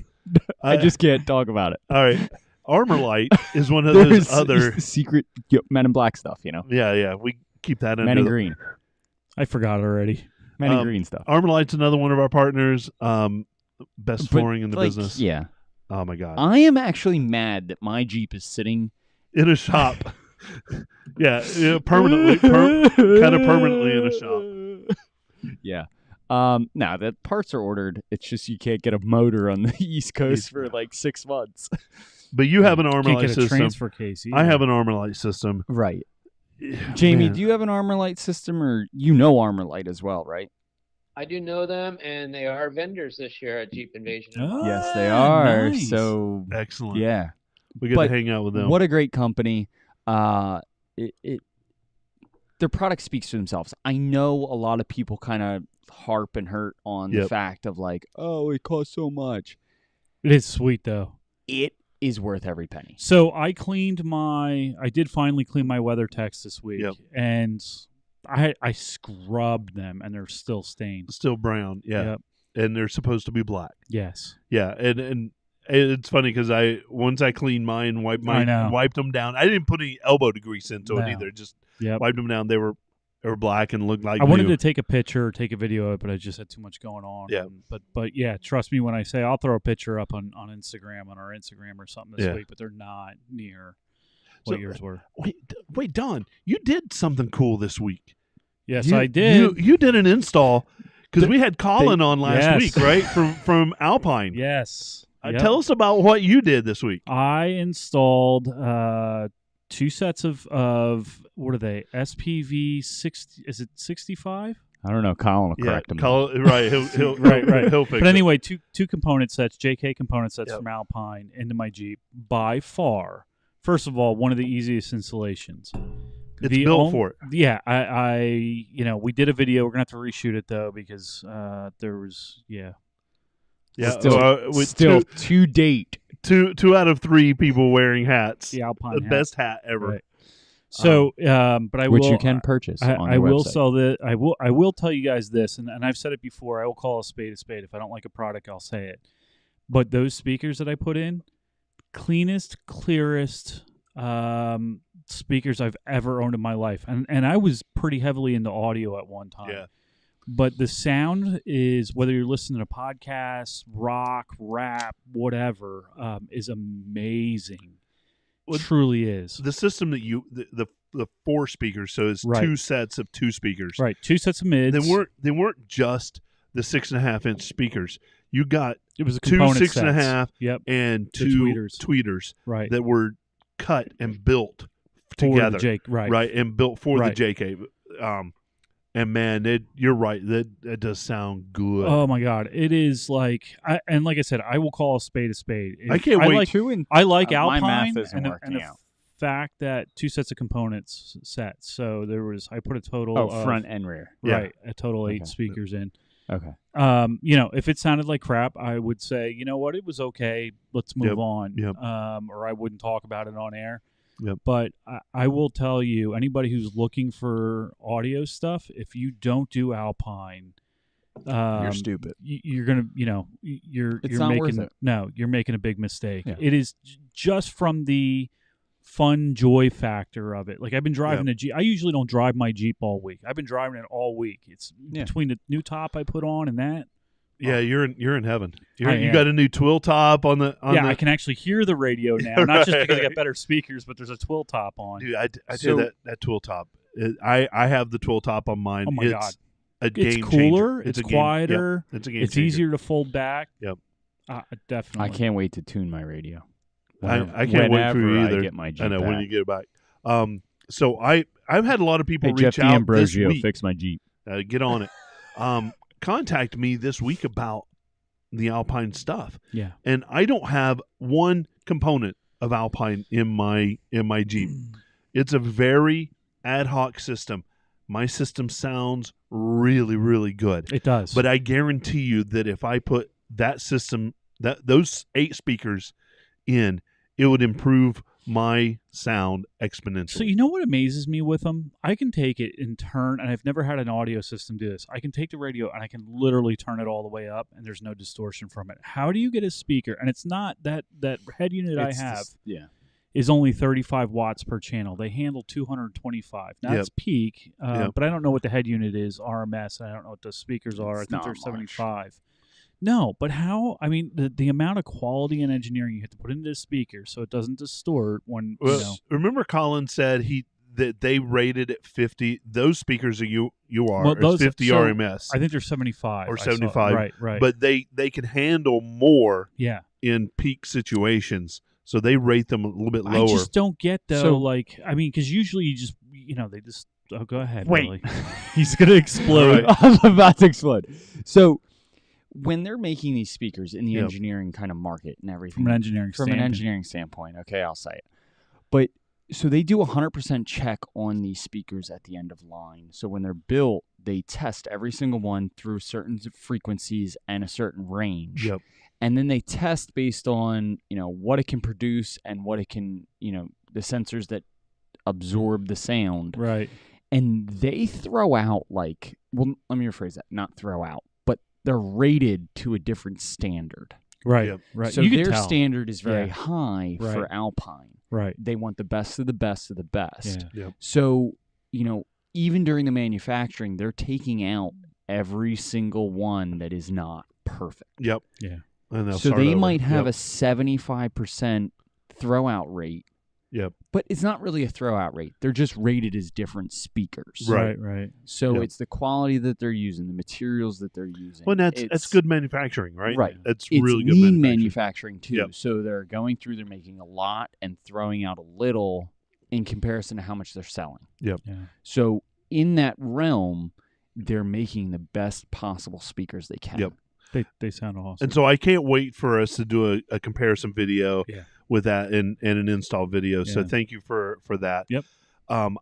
I just can't talk about it. All right. Armor Light is one of There's those other. secret Men in Black stuff, Yeah. We keep that Men under in the Green. I forgot already. Men in Green stuff. Armor Light's another one of our partners. Best flooring in the like, business. Yeah. Oh my god. I am actually mad that my Jeep is sitting. In a shop. Permanently. Kind of permanently in a shop. Yeah. No, the parts are ordered. It's just you can't get a motor on the East Coast for like 6 months. But you have an Armor Can't Light get a system. transfer case. I either. have an Armor Light system. Right. Jamie, Man. do you have an Armor Light system, or Armor Light as well, right? I do know them, and they are vendors this year at Jeep Invasion. Oh, Yes, they are. nice. So Excellent. yeah, We get But to hang out with them. what a great company. Their product speaks for themselves. I know a lot of people kind of harp and hurt on the Yep. fact of like, oh, it costs so much. It is sweet though. It is worth every penny. So I did finally clean my WeatherTechs this week, Yep. and I scrubbed them, and they're still stained. Still brown. Yeah. Yep. And they're supposed to be black. Yes. Yeah. And it's funny because once I cleaned mine, I know. wiped them down. I didn't put any elbow grease into it No. either. Just Yep. wiped them down. They were black and looked like I wanted new. to take a picture, take a video of it, but I just had too much going on. Yeah. But yeah, trust me when I say I'll throw a picture up on Instagram, on our Instagram or something this Yeah. week, but they're not near what So- yours were. Wait, Don, you did something cool this week. Yes, I did. You did an install because we had Colin on last Yes. week, right? From Alpine. Yes. Yep. Tell us about what you did this week. I installed 2 sets of what are they? SPV 60? Is it 65? I don't know. Colin will correct him. Right. He'll Right. He'll fix But it. anyway, two component sets, JK component sets Yep. from Alpine into my Jeep. By far, first of all, one of the easiest installations. It's built for it. Yeah, I we did a video. We're gonna have to reshoot it though because there was Yeah. Still to date. Two out of 3 people wearing hats. the Alpine The hat. best hat ever. Right. So, but I Which will, you can purchase on I their will website. sell the. I will tell you guys this, and I've said it before. I will call a spade a spade. If I don't like a product, I'll say it. But those speakers that I put in, cleanest, clearest speakers I've ever owned in my life, and I was pretty heavily into audio at one time. Yeah. But the sound is, whether you're listening to podcasts, rock, rap, whatever, is amazing. Well, Truly is. The system that the 4 speakers, so it's Right. 2 sets of 2 speakers. Right, 2 sets of mids. They weren't just the 6.5-inch speakers. You got It was a 2 component 6.5 Yep. and The 2 tweeters. tweeters Right. that were cut and built For together. the Jake. Right. and built for Right. the JK. And man, you're right. That does sound good. Oh my God! It is like, like I said, I will call a spade a spade. I can't wait. I like my Alpine math isn't and working the out. fact that 2 sets of components set. So I put a total of front and rear. right, a total 8 Okay. speakers in. Okay. If it sounded like crap, I would say, you know what, it was okay. Let's move Yep. on. Yep. Or I wouldn't talk about it on air. Yep. But I will tell you, anybody who's looking for audio stuff, if you don't do Alpine, You're stupid. You're gonna, you're not making worth it. no, you're making a big mistake. Yeah. It is just from the fun joy factor of it. Like I've been driving a Jeep. I usually don't drive my Jeep all week. I've been driving it all week. It's between the new top I put on and that. Yeah, you're in heaven. I You am. got a new twill top on the. I can actually hear the radio now. Not just because I Right. got better speakers, but there's a twill top on. Dude, I So- did that twill top. I have the twill top on mine. Oh my God. A game It's changer. cooler. It's a game- quieter. Yep, it's a game It's changer. easier to fold back. Yep. Definitely. I can't wait to tune my radio. I can't wait for you Whenever either. I get my Jeep I know when back. you get it back. So I've had a lot of people Hey, reach Jeff out D'Ambrosio, this week. fix my Jeep. Get on it. Contact me this week about the Alpine stuff. Yeah. And I don't have one component of Alpine in my Jeep. It's a very ad hoc system. My system sounds really, really good. It does. But I guarantee you that if I put that system, those 8 speakers in, it would improve my sound exponentially. So you know what amazes me with them? I can take it and turn, and I've never had an audio system do this. I can take the radio and I can literally turn it all the way up, and there's no distortion from it. How do you get a speaker? And it's not that head unit I have is only 35 watts per channel. They handle 225. Now Yep. it's peak, Yep. but I don't know what the head unit is, RMS, and I don't know what the speakers are. It's I think not they're much. 75. No, but how? I mean, the amount of quality and engineering you have to put into the speaker so it doesn't distort when, Well, remember Colin said that they rated at 50. Those speakers are Well, those- 50 so RMS, I think they're 75. or I saw. 75. Right. But they can handle more yeah. in peak situations, so they rate them a little bit I lower. just don't get, though, So- because usually you just, they just, oh, go ahead, Wait. Billy. He's going to explode. Right. I'm about to explode. So when they're making these speakers in the Yep. engineering kind of market and everything, From an engineering standpoint, okay, I'll say it. But so they do 100% check on these speakers at the end of line. So when they're built, they test every single one through certain frequencies and a certain range. Yep. And then they test based on, what it can produce and what it can, the sensors that absorb the sound. Right. And they throw out let me rephrase that, not throw out, but they're rated to a different standard. Right. Yep. Right. So you can their tell. standard is very Yeah. high Right. for Alpine. Right. They want the best of the best of the best. Yeah. So, even during the manufacturing, they're taking out every single one that is not perfect. Yep. Yeah. And they'll So start they over. might have Yep. a 75% throwout rate, Yep. But it's not really a throwout rate. They're just rated as different speakers. Right. So Yep. it's the quality that they're using, the materials that they're using. Well, that's good manufacturing, right? Right. That's It's really good lean manufacturing. manufacturing too. Yep. So they're going through, they're making a lot and throwing out a little in comparison to how much they're selling. Yep. Yeah. So in that realm, they're making the best possible speakers they can. Yep. They sound awesome. And so I can't wait for us to do a comparison video Yeah. with that and an install video. So Yeah. thank you for that. Yep. I'm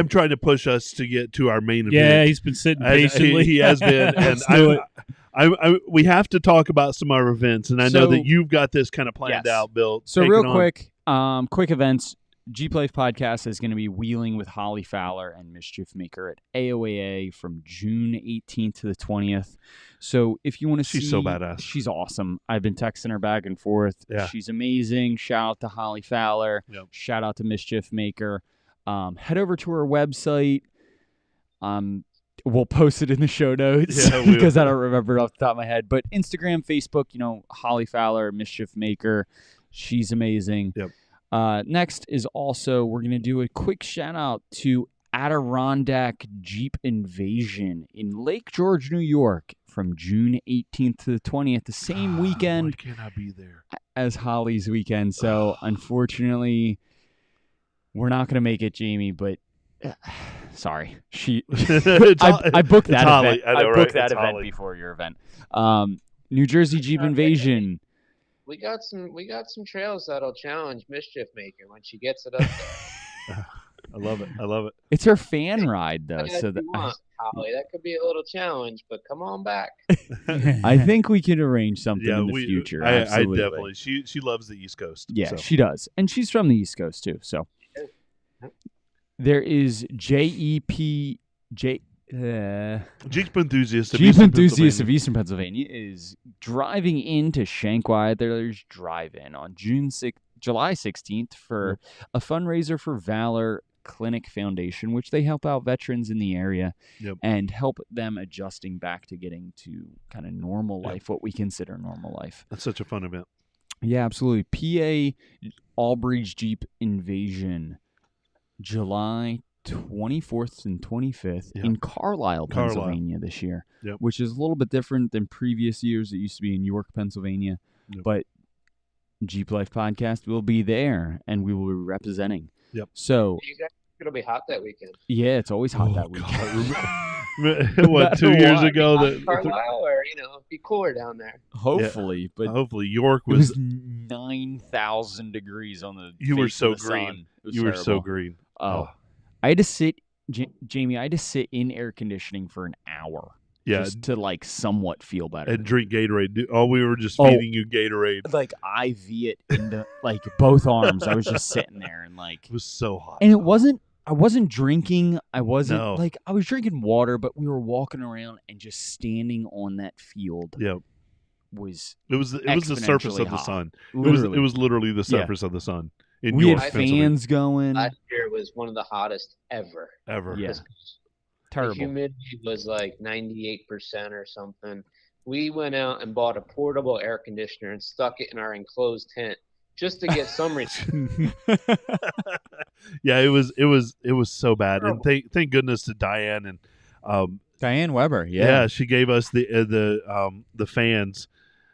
trying to push us to get to our main event. Yeah, he's been sitting And patiently. he has been, and Let's do it. we have to talk about some of our events, and I know So- that you've got this kind of planned Yes. out, Bill. So Take it real on. quick events. Jeep Life Podcast is going to be wheeling with Holly Fowler and Mischief Maker at AOAA from June 18th to the 20th. So if you want to see... She's so badass. She's awesome. I've been texting her back and forth. Yeah. She's amazing. Shout out to Holly Fowler. Yep. Shout out to Mischief Maker. Head over to her website. We'll post it in the show notes Yeah, we because will. I don't remember it off the top of my head. But Instagram, Facebook, Holly Fowler, Mischief Maker. She's amazing. Yep. Next is also, we're going to do a quick shout out to Adirondack Jeep Invasion in Lake George, New York from June 18th to the 20th, the same Why weekend can't I be there? as Holly's weekend. So unfortunately, we're not going to make it, Jamie, but sorry. I booked that Holly. event. I know, I right? booked that It's event Holly. before your event. New Jersey Jeep Invasion. We got some trails that'll challenge Mischief Maker when she gets it up there. I love it. It's her fan ride though, Whatever so you want, Holly. That could be a little challenge, but come on back. I think we could arrange something Yeah, in the future. I Absolutely. definitely. She loves the East Coast. Yeah, so. she does, and she's from the East Coast too. So there is Jeep Enthusiast. Jeep Enthusiast of Eastern Pennsylvania is driving into Shankweiler's Drive-In on July 16th for a fundraiser for Valor Clinic Foundation, which they help out veterans in the area and help them adjusting back to getting to kind of normal life, what we consider normal life. That's such a fun event. Yeah, absolutely. PA Allbridge Jeep Invasion, July 24th and 25th in Carlisle, Pennsylvania this year, which is a little bit different than previous years. It used to be in York, Pennsylvania, but Jeep Life Podcast will be there, and we will be representing. Yep. So It'll be hot that weekend. yeah, it's always hot that weekend. What, 2 years ago? Carlisle, or be cooler down there. Hopefully, but hopefully York it was. was 9,000 degrees on the. You were face so of the green. sun. It was You were so terrible. green. Oh, I had to sit, Jamie. I had to sit in air conditioning for an hour. Yeah, just to somewhat feel better. and drink Gatorade. Oh, we were just Oh. feeding you Gatorade. IV it into both arms. I was just sitting there and It was so hot. and it wasn't. I wasn't drinking. I wasn't No. I was drinking water, but we were walking around and just standing on that field Yeah, was it was the surface exponentially of the hot. sun. literally. It was literally the Yeah. surface of the sun. In We York, had Pennsylvania. fans going. Last year was one of the hottest ever. Ever. Yeah. The Terrible. humidity was 98% or something. We went out and bought a portable air conditioner and stuck it in our enclosed tent just to get some relief. Yeah, it was so bad. And thank goodness to Diane and Diane Weber. yeah, she gave us the fans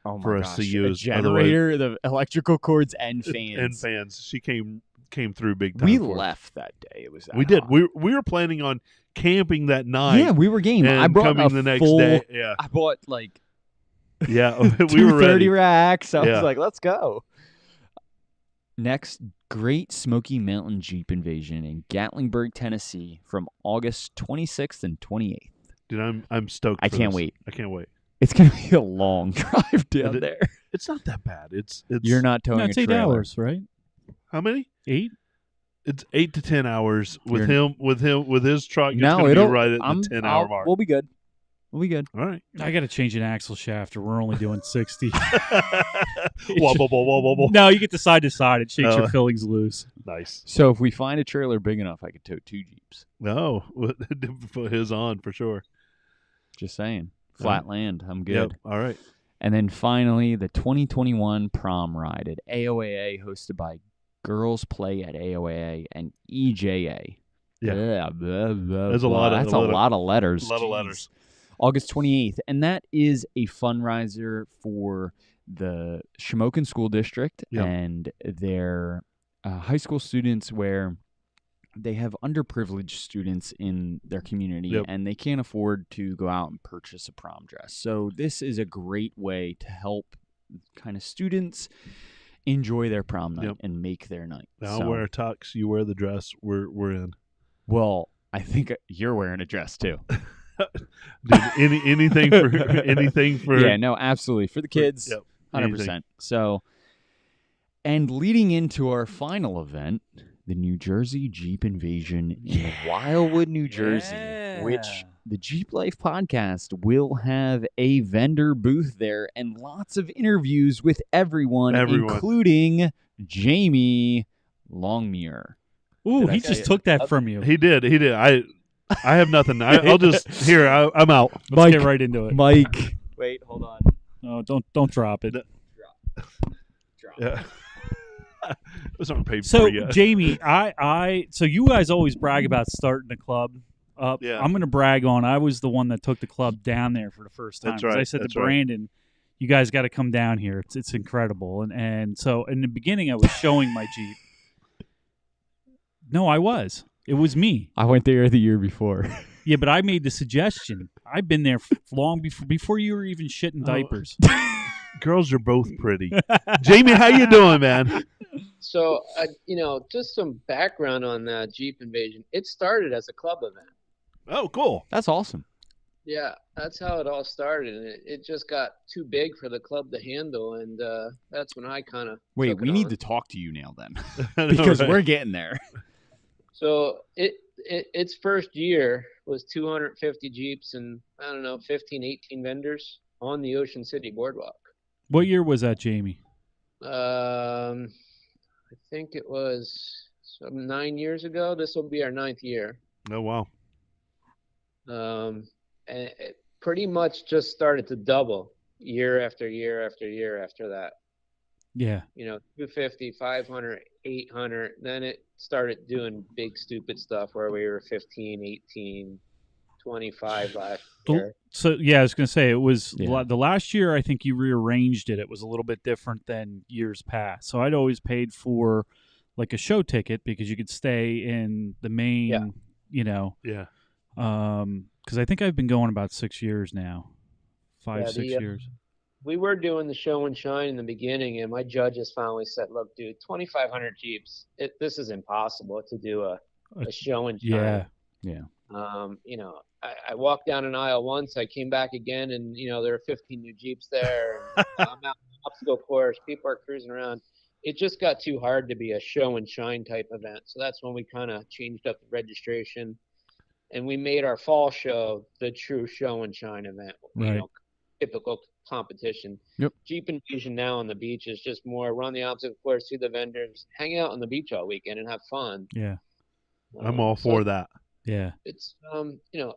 Oh my for gosh. us to use. A generator, the electrical cords, and fans. and fans. She came through big time. We for us. left that day. It was that We did. hot. We were planning on camping that night. Yeah, we were game. and I brought coming a the next full, day. Yeah, I bought yeah. we were 230 ready. racks. I Yeah. was like, let's go. Next, Great Smoky Mountain Jeep Invasion in Gatlinburg, Tennessee from August 26th and 28th. Dude, I'm stoked. I for can't this. wait. I can't wait. It's going to be a long drive down it- there. It's not that bad. It's You're not towing That's a 8 trailer. hours, right? how many? 8? It's 8 to 10 hours with You're- with his truck. It's No, gonna be it'll right at the 10-hour mark. We'll be good. We'll be good. All right. I got to change an axle shaft, or we're only doing 60. Wobble, wobble, wobble. No, you get the side to side. It shakes Oh. your fillings loose. Nice. So if we find a trailer big enough, I could tow 2 Jeeps. No, put his on for sure. Just saying. Flat land. I'm good. Yep. All right. And then finally, the 2021 prom ride at AOAA hosted by girls play at AOA and EJA. Yeah. That's a lot of- That's a a lot of- lot of letters. A lot of Jeez. letters. August 28th, and that is a fundraiser for the Shamokin School District Yep. and their high school students, where they have underprivileged students in their community, Yep. and they can't afford to go out and purchase a prom dress. So this is a great way to help kind of students enjoy their prom night Yep. and make their night. I'll So- wear a tux. You wear the dress. We're in. Well, I think you're wearing a dress too. Dude, anything for Yeah, no, absolutely. For the kids, Yep. 100%. So, and leading into our final event, the New Jersey Jeep Invasion in Wildwood, New Jersey, which Yeah. the Jeep Life podcast will have a vendor booth there and lots of interviews with everyone. Including Jamie Longmuir. Ooh, Did I he say just it? took that from you. He did. I have nothing. I'll just here. I'm out. Let's Mike. get right into it. Mike. Wait, hold on. Oh, don't drop it. Drop. Yeah. Those aren't paid So for yet. Jamie, so you guys always brag about starting the club up. Yeah. I'm going to brag on. I was the one that took the club down there for the first time. That's 'Cause right, I said that's to right. Brandon, "You guys got to come down here. It's incredible." And so in the beginning, I was showing my Jeep. No, I was. It was me. I went there the year before. Yeah, but I made the suggestion. I've been there long before you were even shitting diapers. Girls are both pretty. Jamie, how you doing, man? So, just some background on Jeep Invasion. It started as a club event. Oh, cool. That's awesome. Yeah, that's how it all started, and it just got too big for the club to handle, and that's when I kind of Wait, we need to talk to you now then, because we're getting there. So its first year was 250 Jeeps and, I don't know, 15, 18 vendors on the Ocean City Boardwalk. What year was that, Jamie? I think it was 9 years ago. This will be our 9th year. Oh wow. And it pretty much just started to double year after year after year after that. Yeah. 250, 500, 800. Then it started doing big, stupid stuff where we were 15, 18, 25 last year. So, yeah, I was going to say, it was Yeah. the last year, I think you rearranged it. It was a little bit different than years past. So I'd always paid for like a show ticket because you could stay in the main, Yeah. Yeah. Because I think I've been going about 6 years now. 6 years. We were doing the show and shine in the beginning, and my judges finally said, "Look, dude, 2,500 Jeeps. This is impossible to do a show and shine." Yeah. I walked down an aisle once. I came back again, and there were 15 new Jeeps there. And I'm out on the obstacle course. People are cruising around. It just got too hard to be a show and shine type event. So that's when we kind of changed up the registration, and we made our fall show the true show and shine event. Right. Typical competition. Yep. Jeep Invasion now on the beach is just more run the obstacle course, see the vendors, hang out on the beach all weekend, and have fun. Yeah. I'm all for that. Yeah. It's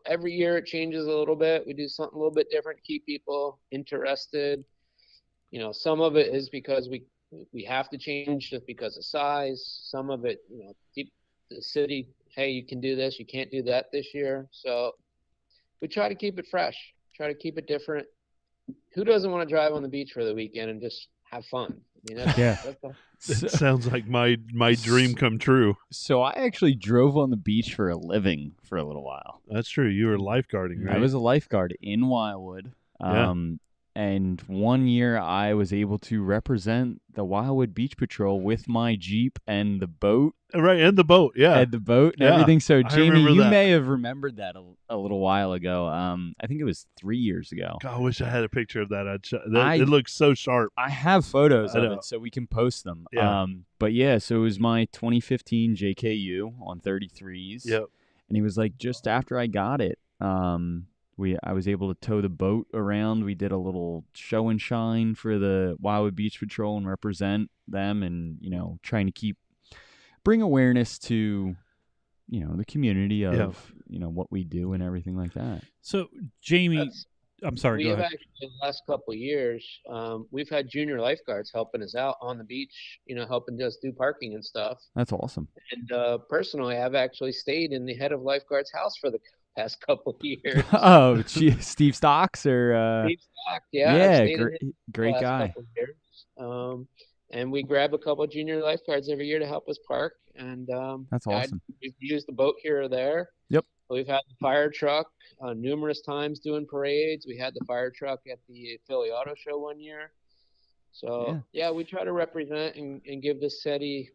every year it changes a little bit. We do something a little bit different to keep people interested. Some of it is because we have to change just because of size. Some of it, the city, hey, you can do this, you can't do that this year. So we try to keep it fresh, try to keep it different. Who doesn't want to drive on the beach for the weekend and just have fun? That's It sounds like my dream come true. So I actually drove on the beach for a living for a little while. That's true. You were lifeguarding, right? I was a lifeguard in Wildwood. Yeah. And one year I was able to represent the Wildwood Beach Patrol with my Jeep and the boat. Right, and the boat, yeah. And the boat and Yeah, everything. So, I Jamie, remember you that. may have remembered that a little while ago. I think it was 3 years ago. God, I wish I had a picture of that. I- It looks so sharp. I have photos I of know. it, so we can post them. Yeah. But yeah, so it was my 2015 JKU on 33s. Yep. And he was like, just after I got it, I was able to tow the boat around. We did a little show and shine for the Wildwood Beach Patrol and represent them, and trying to bring awareness to the community of what we do and everything like that. So, Jamie, I'm sorry. We Go have ahead. actually, in the last couple of years, we've had junior lifeguards helping us out on the beach, helping us do parking and stuff. That's awesome. And personally, I've actually stayed in the head of lifeguard's house for the past couple of years. Oh, Steve Stocks or Steve Stock, yeah, I've yeah, stayed in great, his great last guy. couple of years. And we grab a couple of junior lifeguards every year to help us park. And That's awesome. we've used the boat here or there. Yep. We've had the fire truck numerous times doing parades. We had the fire truck at the Philly Auto Show one year. So yeah, we try to represent and give the city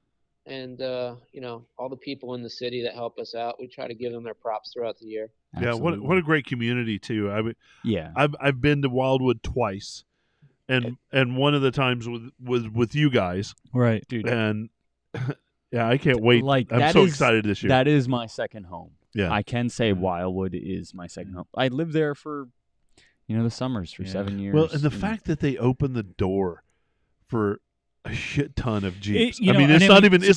and all the people in the city that help us out. We try to give them their props throughout the year. Yeah, what a great community too. I mean, Yeah, I've been to Wildwood twice, and one of the times was with you guys, Right. dude. and yeah, I can't wait. Like, I'm that so is- excited this year. That is my second home. Yeah. I can say Wildwood is my second home. I lived there for, the summers for 7 years. Well, and the fact that they opened the door for a shit ton of Jeeps. you I know, mean, and it's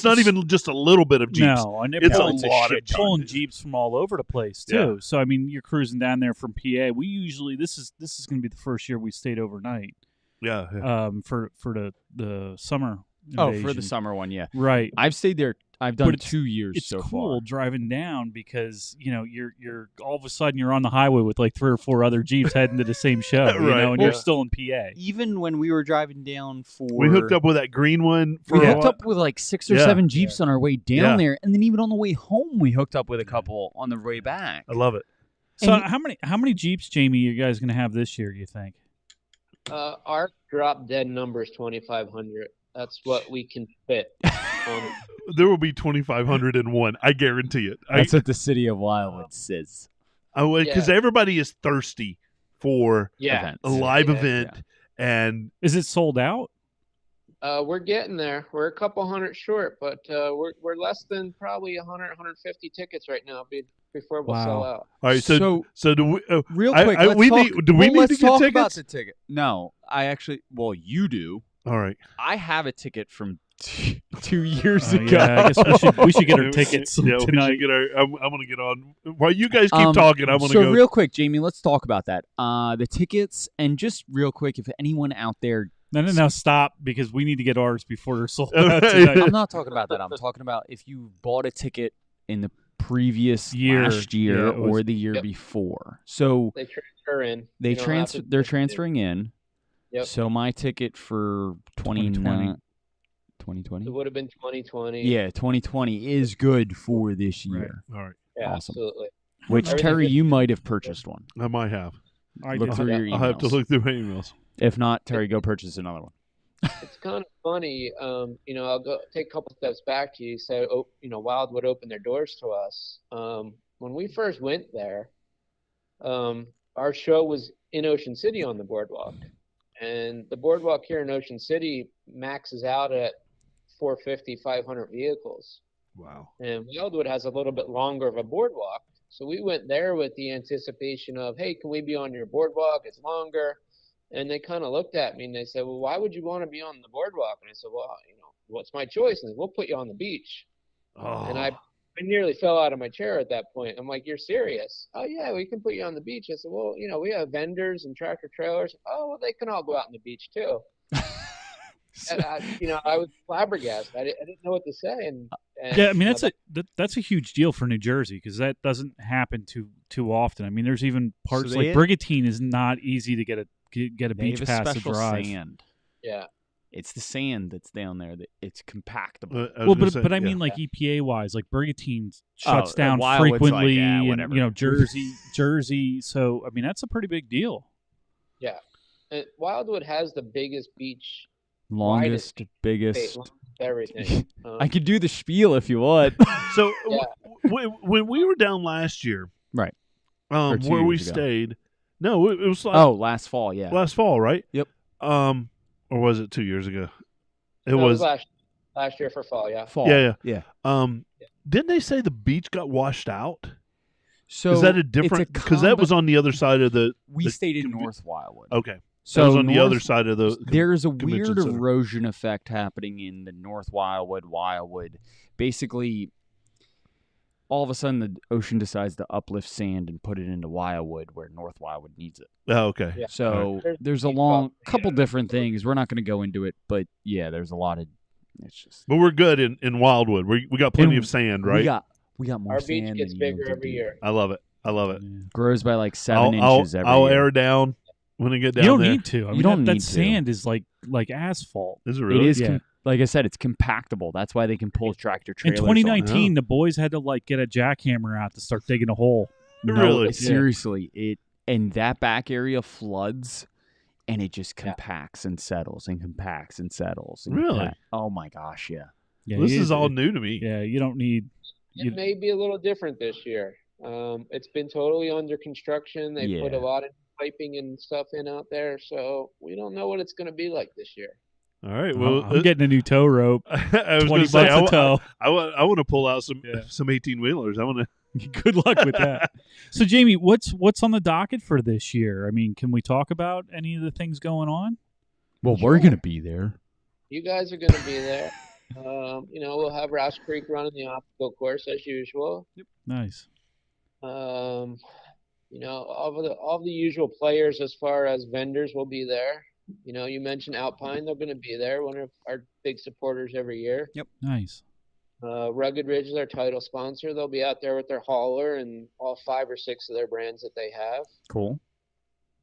not even just a little bit of Jeeps. No, and It's a pulling lot of pulling Jeeps. Jeeps from all over the place too. So I mean, you're cruising down there from PA. We usually this is going to be the first year we stayed overnight. Yeah. For the summer. for the invasion. summer one, yeah. Right. I've stayed there. I've done But 2 years It's so cool far. driving down because you're all of a sudden you're on the highway with like 3 or 4 other Jeeps heading to the same show, Right. and you're still in PA. Even when we were driving down for, We hooked up with that green one. We For a hooked while. up with like 6 or Yeah. 7 Jeeps on our way down Yeah. there, and then even on the way home, we hooked up with a couple on the way back. I love it. So And- how many Jeeps, Jamie, you guys going to have this year? You think? Our drop dead number is 2,500. That's what we can fit. There will be 2,501. I guarantee it. That's what the city of Wildwood says. Because everybody is thirsty for Events. a live Yeah. event, and Is it sold out? We're getting there. We're a couple hundred short, but we're less than probably 100, 150 tickets right now before we'll sell Wow. out. all right. So do we? Real I- quick, I- let's we talk, need- do we well, need let's to get talk about tickets? the ticket. No, I actually. Well, you do. All right. I have a ticket from 2 years Oh, ago. yeah, I guess we should get our tickets Yeah, we tonight. should get our. I'm gonna get on while you guys keep talking. I'm gonna so go. real quick, Jamie, let's talk about that. The tickets, and just real quick, if anyone out there, No, stop, because we need to get ours before they're sold Okay. out tonight. I'm not talking about that. I'm talking about if you bought a ticket in the previous last year Yeah, it was- or the year Yep. before. So They transfer in. they You don't have to- they're transferring in. Yep. So my ticket for 2020. It would have been 2020. Yeah, 2020 is good for this Right. year. All right. Yeah, Awesome. absolutely. Which, Everything Terry, is- you might have purchased one. I might have. I Look did. through your I'll have to emails. look through my emails. If not, Terry, go purchase another one. It's kind of funny. I'll go take a couple steps back to you. Say, Wildwood opened their doors to us. When we first went there, our show was in Ocean City on the boardwalk, and the boardwalk here in Ocean City maxes out at 450, 500 vehicles. Wow. And Wildwood has a little bit longer of a boardwalk. So we went there with the anticipation of, hey, can we be on your boardwalk? It's longer. And they kind of looked at me and they said, well, why would you want to be on the boardwalk? And I said, well, what's my choice? And they said, we'll put you on the beach. Oh. And I nearly fell out of my chair at that point. I'm like, you're serious? Oh, yeah, we can put you on the beach. I said, well, we have vendors and tractor trailers. Oh, well, they can all go out on the beach too. And I was flabbergasted. I didn't know what to say. And Yeah, I mean that's a huge deal for New Jersey because that doesn't happen too often. I mean, there's even parts So like they- Brigantine is not easy to get a They beach have a pass to special drive. sand. yeah. It's the sand that's down there. That it's compactable. Well, but I mean, like EPA wise, like Brigantine shuts down Wildwood's like, frequently, yeah, and whatever. Jersey. So I mean, that's a pretty big deal. Yeah. And Wildwood has the biggest beach, Longest, state, biggest. everything. I could do the spiel if you want. So Yeah. when we were down last year, Right. Or 2 where we years ago. stayed, no, it was like Last fall, yeah. last fall, right? Yep. Or was it 2 years ago? It No, was. last year for fall, yeah. Fall. Yeah. Didn't they say the beach got washed out? So Is that a it's different? Because that was on the other side of the. We the stayed in conve- North Wildwood. Okay. So that was on the other North- side of the. There's a convention weird center. erosion effect happening in the North Wildwood. Basically, all of a sudden the ocean decides to uplift sand and put it into Wildwood where North Wildwood needs it. Oh, okay. Yeah. So There's there's a couple different things. We're not going to go into it, but yeah, there's a lot of. It's just. But we're good in Wildwood. We got plenty And of sand, right? We got more Our sand beach gets than bigger you every year. I love it. I love it. Yeah. Grows by like 7 inches every I'll year. air down when I get down You don't there. need to. I mean, don't that need to. sand is like asphalt. Is it It really? is, Yeah. like I said, it's compactable. That's why they can pull tractor In trailers. on it. 2019, the boys had to like get a jackhammer out to start digging a hole. Really? Yeah. Seriously, and that back area floods, and it just compacts and settles and compacts and settles. And Really? Oh my gosh, yeah. Yeah, This you- is all new to me. Yeah, you don't need. It may be a little different this year. It's been totally under construction. They put a Yeah. lot of piping and stuff in out there, so we don't know what it's going to be like this year. All right. Well, I'm getting a new tow rope. I was 20 going to say bucks a tow. I want to pull out some Yeah. 18-wheelers. I want to. Good luck with that. So, Jamie, what's on the docket for this year? I mean, can we talk about any of the things going on? Well, we're gonna be there. You guys are going to be there. We'll have Rouse Creek running the obstacle course as usual. Nice. All the usual players as far as vendors will be there. You mentioned Alpine; they're going to be there. One of our big supporters every year. Nice. Rugged Ridge is our title sponsor. They'll be out there with their hauler and all 5 or 6 of their brands that they have. Cool.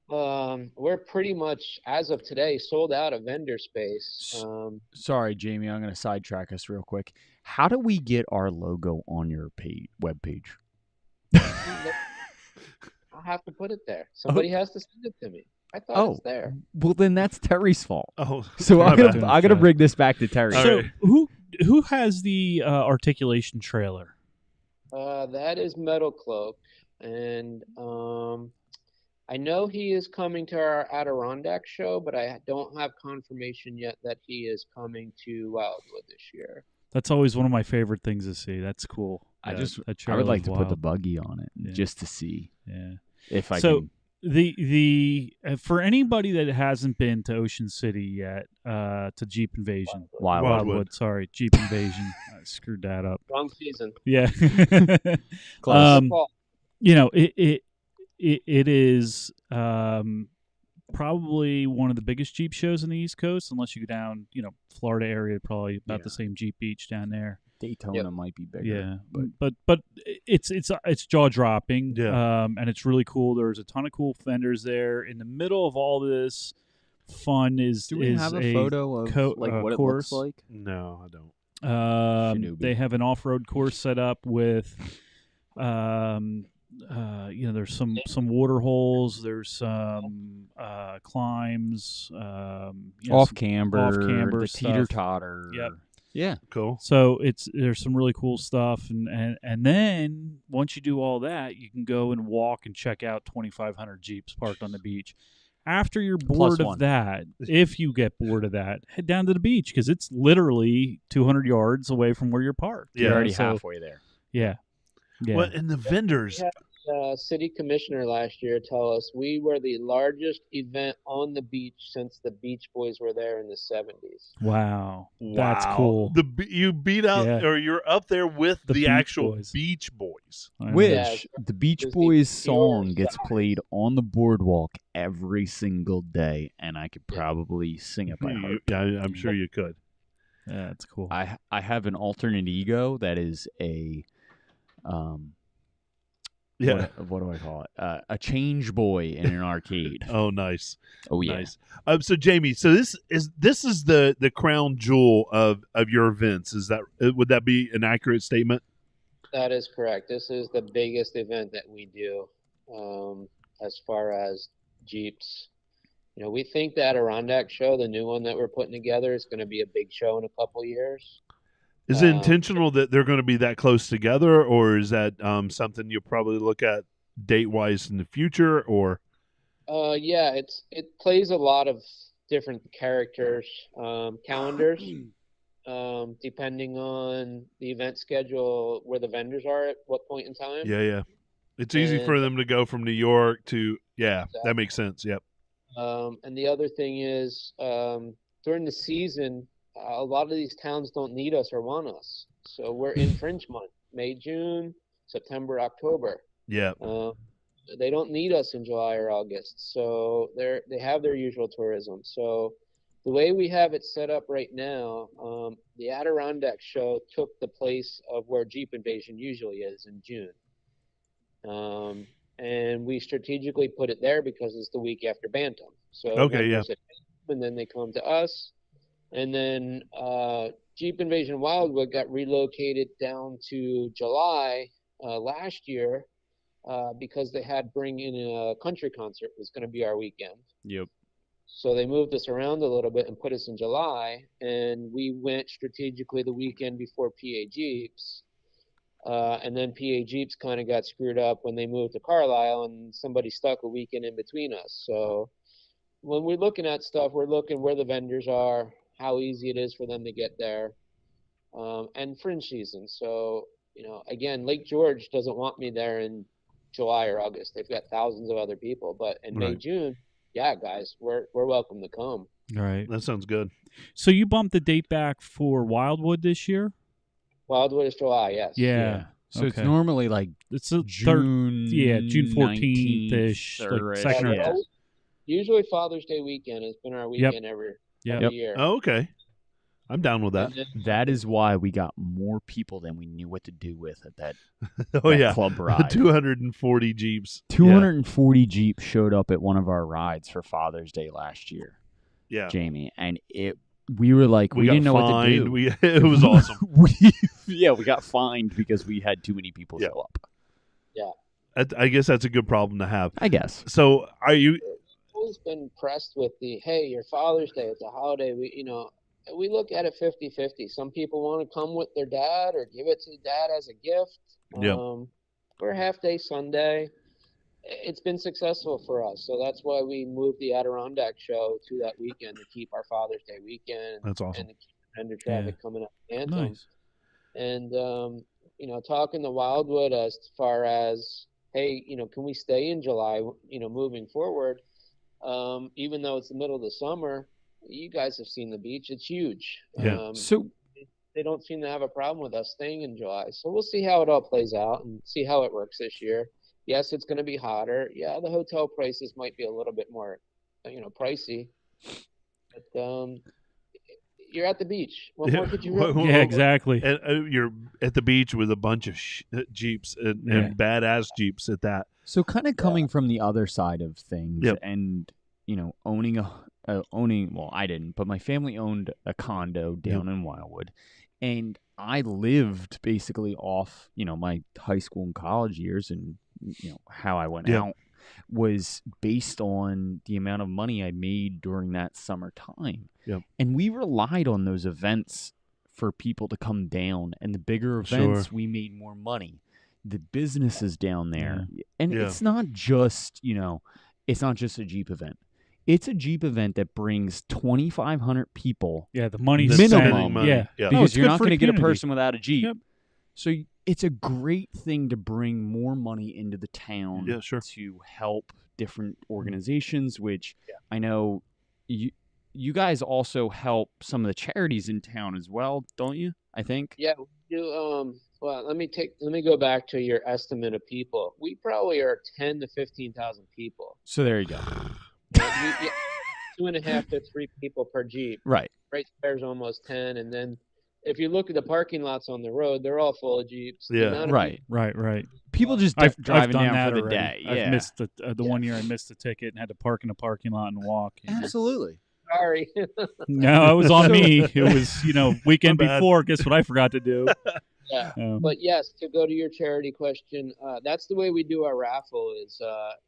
We're pretty much, as of today, sold out of vendor space. Sorry, Jamie. I'm gonna sidetrack us real quick. How do we get our logo on your web page? I'll have to put it there. Somebody has to send it to me. I thought it's there. Well, then that's Terry's fault. Oh, So my I'm bad. gonna bring this back to Terry. All So, right. who has the articulation trailer? That is Metal Cloak, and I know he is coming to our Adirondack show, but I don't have confirmation yet that he is coming to Wildwood this year. That's always one of my favorite things to see. That's cool. I Yeah, just that I would like trailer's to put the wild. buggy on it Yeah. just to see Yeah. if I So can. the for anybody that hasn't been to Ocean City yet, to Jeep Invasion, Wildwood. Sorry, Jeep Invasion. I screwed that up. Wrong season. Yeah. Close. Fall. It is probably one of the biggest Jeep shows in the East Coast, unless you go down, Florida area, probably about the same Jeep Beach down there. Daytona might be bigger. Yeah, but but it's jaw dropping. Yeah. And it's really cool. There's a ton of cool vendors there. In the middle of all this fun is do we is have a photo of what course. it looks like? No, I don't. Shinobi. They have an off-road course set up with there's some water holes, there's some climbs, Off camber, off-camber the stuff. teeter totter. Yep. Yeah. Cool. So there's some really cool stuff, and then once you do all that, you can go and walk and check out 2,500 Jeeps parked on the beach. After you're bored of one. that, if you get bored of that, head down to the beach because it's literally 200 yards away from where you're parked. Yeah. You're already So, halfway there. Yeah. Yeah. Well, and the vendors. City commissioner last year tell us we were the largest event on the beach since the Beach Boys were there in the 70s. Wow. That's Wow. cool. You beat out, Yeah. or you're up there with The the Beach actual Boys. Beach Boys. I know. Which Yeah, the Beach there's the Boys Eeyore song gets song. played on the boardwalk every single day, and I could probably sing it by You- heart. yeah, I'm sure you could. Yeah, that's cool. I have an alternate ego that is a Yeah. what do I call it? A change boy in an arcade. Oh, nice. Oh yeah. Nice. So Jamie, so this is the crown jewel of your events. Is that would that be an accurate statement? That is correct. This is the biggest event that we do as far as Jeeps. We think that Adirondack show, the new one that we're putting together, is going to be a big show in a couple years. Is it intentional that they're going to be that close together, or is that something you'll probably look at date wise in the future? Or Yeah, it plays a lot of different characters, calendars, depending on the event schedule, where the vendors are at what point in time. yeah, it's easy And- for them to go from New York to that Exactly. makes sense. Yep. And the other thing is, during the season, a lot of these towns don't need us or want us. So we're in Fringe month, May, June. September, October. Yeah. They don't need us in July or August, so they have their usual tourism. So the way we have it set up right now, the Adirondack show took the place of where Jeep Invasion usually is in June. And we strategically put it there because it's the week after Bantam. So Okay, yeah. And then they come to us. And then Jeep Invasion Wildwood got relocated down to July last year because they had bring in a country concert was going to be our weekend. Yep. So they moved us around a little bit and put us in July, and we went strategically the weekend before PA Jeeps. And then PA Jeeps kind of got screwed up when they moved to Carlisle, and somebody stuck a weekend in between us. So when we're looking at stuff, we're looking where the vendors are, how easy it is for them to get there, and fringe season. So, again, Lake George doesn't want me there in July or August. They've got thousands of other people. But in May, June, yeah, guys, we're welcome to come. All right. That sounds good. So you bumped the date back for Wildwood this year? Wildwood is July, yes. Yeah. So it's normally like it's a June, June 14th-ish, like second or third. Usually Father's Day weekend has been our weekend every year. Oh, okay. I'm down with that. That is why we got more people than we knew what to do with at that, club ride. 240 Jeeps. 240 Jeeps showed up at one of our rides for Father's Day last year. Yeah. Jamie. And we were like, we didn't know what to do. It was awesome. we got fined because we had too many people show up. Yeah. I guess that's a good problem to have. I guess. So are you... I've always been pressed with hey, your Father's Day, it's a holiday. We look at it 50-50. Some people want to come with their dad or give it to dad as a gift. We're a half-day Sunday. It's been successful for us, so that's why we moved the Adirondack show to that weekend to keep our Father's Day weekend. That's awesome. And to keep vendor traffic coming up. Anthem. Nice. And talking to Wildwood as far as, hey, can we stay in July? Moving forward, even though it's the middle of the summer. You guys have seen the beach. It's huge. Yeah. So they don't seem to have a problem with us staying in July. So we'll see how it all plays out and see how it works this year. Yes, it's going to be hotter. Yeah, the hotel prices might be a little bit more, pricey. But you're at the beach. What more could you really? Yeah, exactly. And you're at the beach with a bunch of Jeeps and badass Jeeps at that. So kind of coming from the other side of things and, owning well, I didn't, but my family owned a condo down in Wildwood, and I lived basically off, my high school and college years, and how I went out was based on the amount of money I made during that summer time. And we relied on those events for people to come down, and the bigger events we made more money. The businesses down there, and it's not just it's not just a Jeep event. It's a Jeep event that brings 2,500 people. Yeah, the money's minimum. Money. Yeah. Because you're not going to get a community. person without a Jeep. Yep. So it's a great thing to bring more money into the town to help different organizations, which I know you guys also help some of the charities in town as well, don't you? I think. Yeah, we do. Well, let me go back to your estimate of people. We probably are 10 to 15,000 people. So there you go. 2.5 to 3 people per Jeep. Right. Right there's almost 10, and then if you look at the parking lots on the road, they're all full of Jeeps. Yeah. Right. People just I've driving done down that for the already. day. I've missed the 1 year I missed the ticket and had to park in a parking lot and walk. Absolutely. Sorry. No, it was on me. It was, weekend before. Guess what I forgot to do? Yeah. But yes, to go to your charity question, that's the way we do our raffle is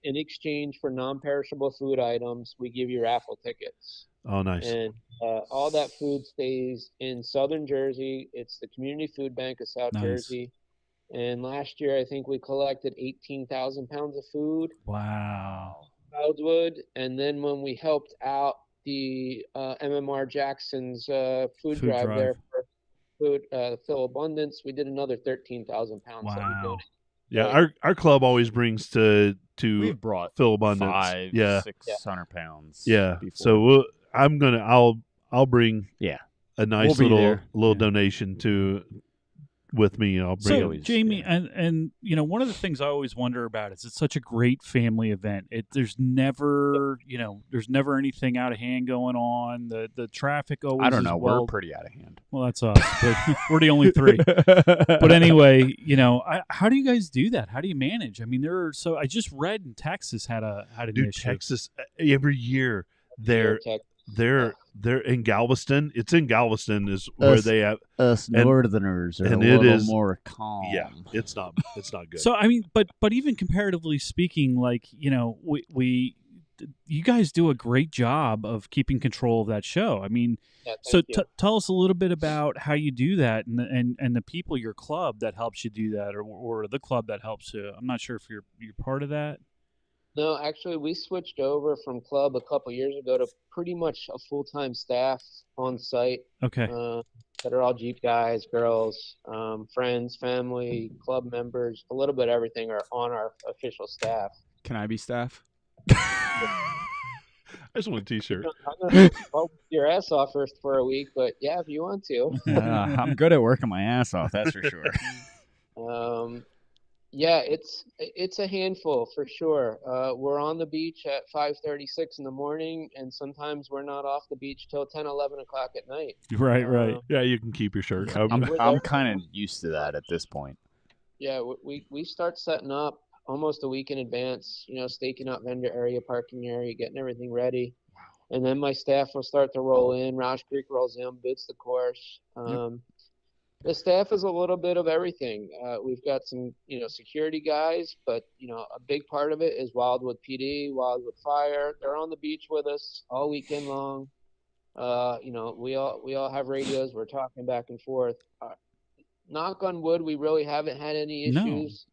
in exchange for non-perishable food items, we give you raffle tickets. Oh, nice. And all that food stays in southern Jersey. It's the Community Food Bank of South Jersey. And last year, I think we collected 18,000 pounds of food. Wow. Wildwood. And then when we helped out the MMR Jackson's food drive there for food, Phil Abundance, we did another 13,000 pounds. Wow. Yeah, our club always brings to We've brought Phil Abundance 500-600 pounds. Yeah. Before. So I'll bring a nice we'll little donation to with me. I'll bring So, it. Jamie, and one of the things I always wonder about is it's such a great family event. There's never anything out of hand going on. The traffic always I don't know. is We're pretty out of hand. well, that's us, but we're the only three. But anyway, how do you guys do that? How do you manage? I mean, I just read in Texas had an issue. Texas every year they're in Galveston. It's in Galveston is where they have us Northerners are and a it little is- more calm. Yeah, it's not good. So I mean, but even comparatively speaking, like we you guys do a great job of keeping control of that show. I mean, so tell us a little bit about how you do that, and the people, your club that helps you do that, or the club that helps you. I'm not sure if you're part of that. No, actually, we switched over from club a couple years ago to pretty much a full-time staff on site. Okay. That are all Jeep guys, girls, friends, family, club members, a little bit of everything are on our official staff. Can I be staff? I just want a T-shirt. I'm gonna work your ass off for a week, but yeah, if you want to. I'm good at working my ass off, that's for sure. Yeah, it's a handful for sure. We're on the beach at 5:36 in the morning, and sometimes we're not off the beach till 10, 11 o'clock at night. Right. Yeah, you can keep your shirt. I'm kind of used to that at this point. Yeah, we start setting up almost a week in advance, staking out vendor area, parking area, getting everything ready. And then my staff will start to roll in. Roush Creek rolls in, boots the course. The staff is a little bit of everything. We've got some, security guys, but, a big part of it is Wildwood PD, Wildwood Fire. They're on the beach with us all weekend long. We all have radios. We're talking back and forth. Knock on wood, we really haven't had any issues.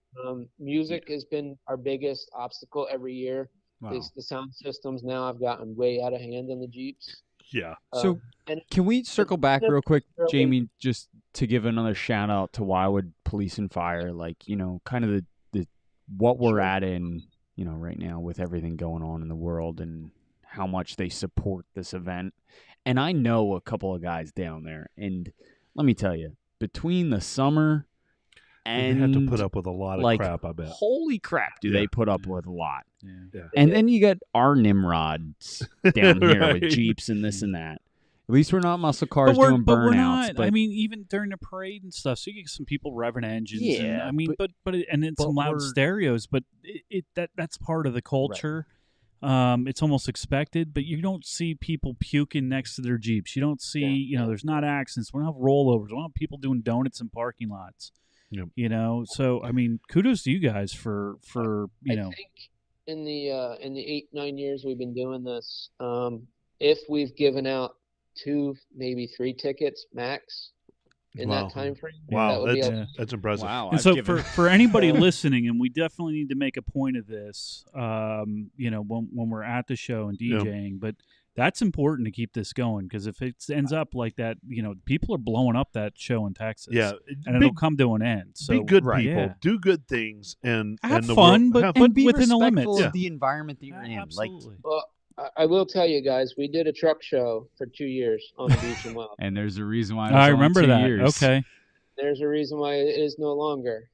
Music has been our biggest obstacle every year. Wow. The sound systems now have gotten way out of hand on the Jeeps. Yeah. So can we circle back real quick, Jamie, just to give another shout out to Wildwood Police and Fire, like, kind of the what we're at in, right now with everything going on in the world and how much they support this event. And I know a couple of guys down there, and let me tell you, between the summer and they have to put up with a lot of crap, I bet. Holy crap, do they put up with a lot. Yeah. And then you got our Nimrods down here with Jeeps and this and that. At least we're not muscle cars doing but burnouts. We're not. I mean, even during the parade and stuff, so you get some people revving engines. Yeah, and, I mean, but some loud stereos. But that's part of the culture. Right. It's almost expected, but you don't see people puking next to their Jeeps. You don't see, there's not accidents. We don't have rollovers. We don't have people doing donuts in parking lots. Yep. So I mean, kudos to you guys for I think in the 8-9 years we've been doing this, if we've given out 2, maybe 3 tickets max in that time frame. Wow, that's impressive. Wow. And so for anybody listening, and we definitely need to make a point of this, when we're at the show and DJing, but that's important to keep this going, because if it ends up like that, people are blowing up that show in Texas. Yeah, and it'll come to an end. So be good people, do good things, and have fun, but be within the respectful limits of the environment that you're in. Absolutely. Well, I will tell you guys, we did a truck show for 2 years on the beach in Wildwood. And there's a reason why I remember 2 that. years. Okay. There's a reason why it is no longer.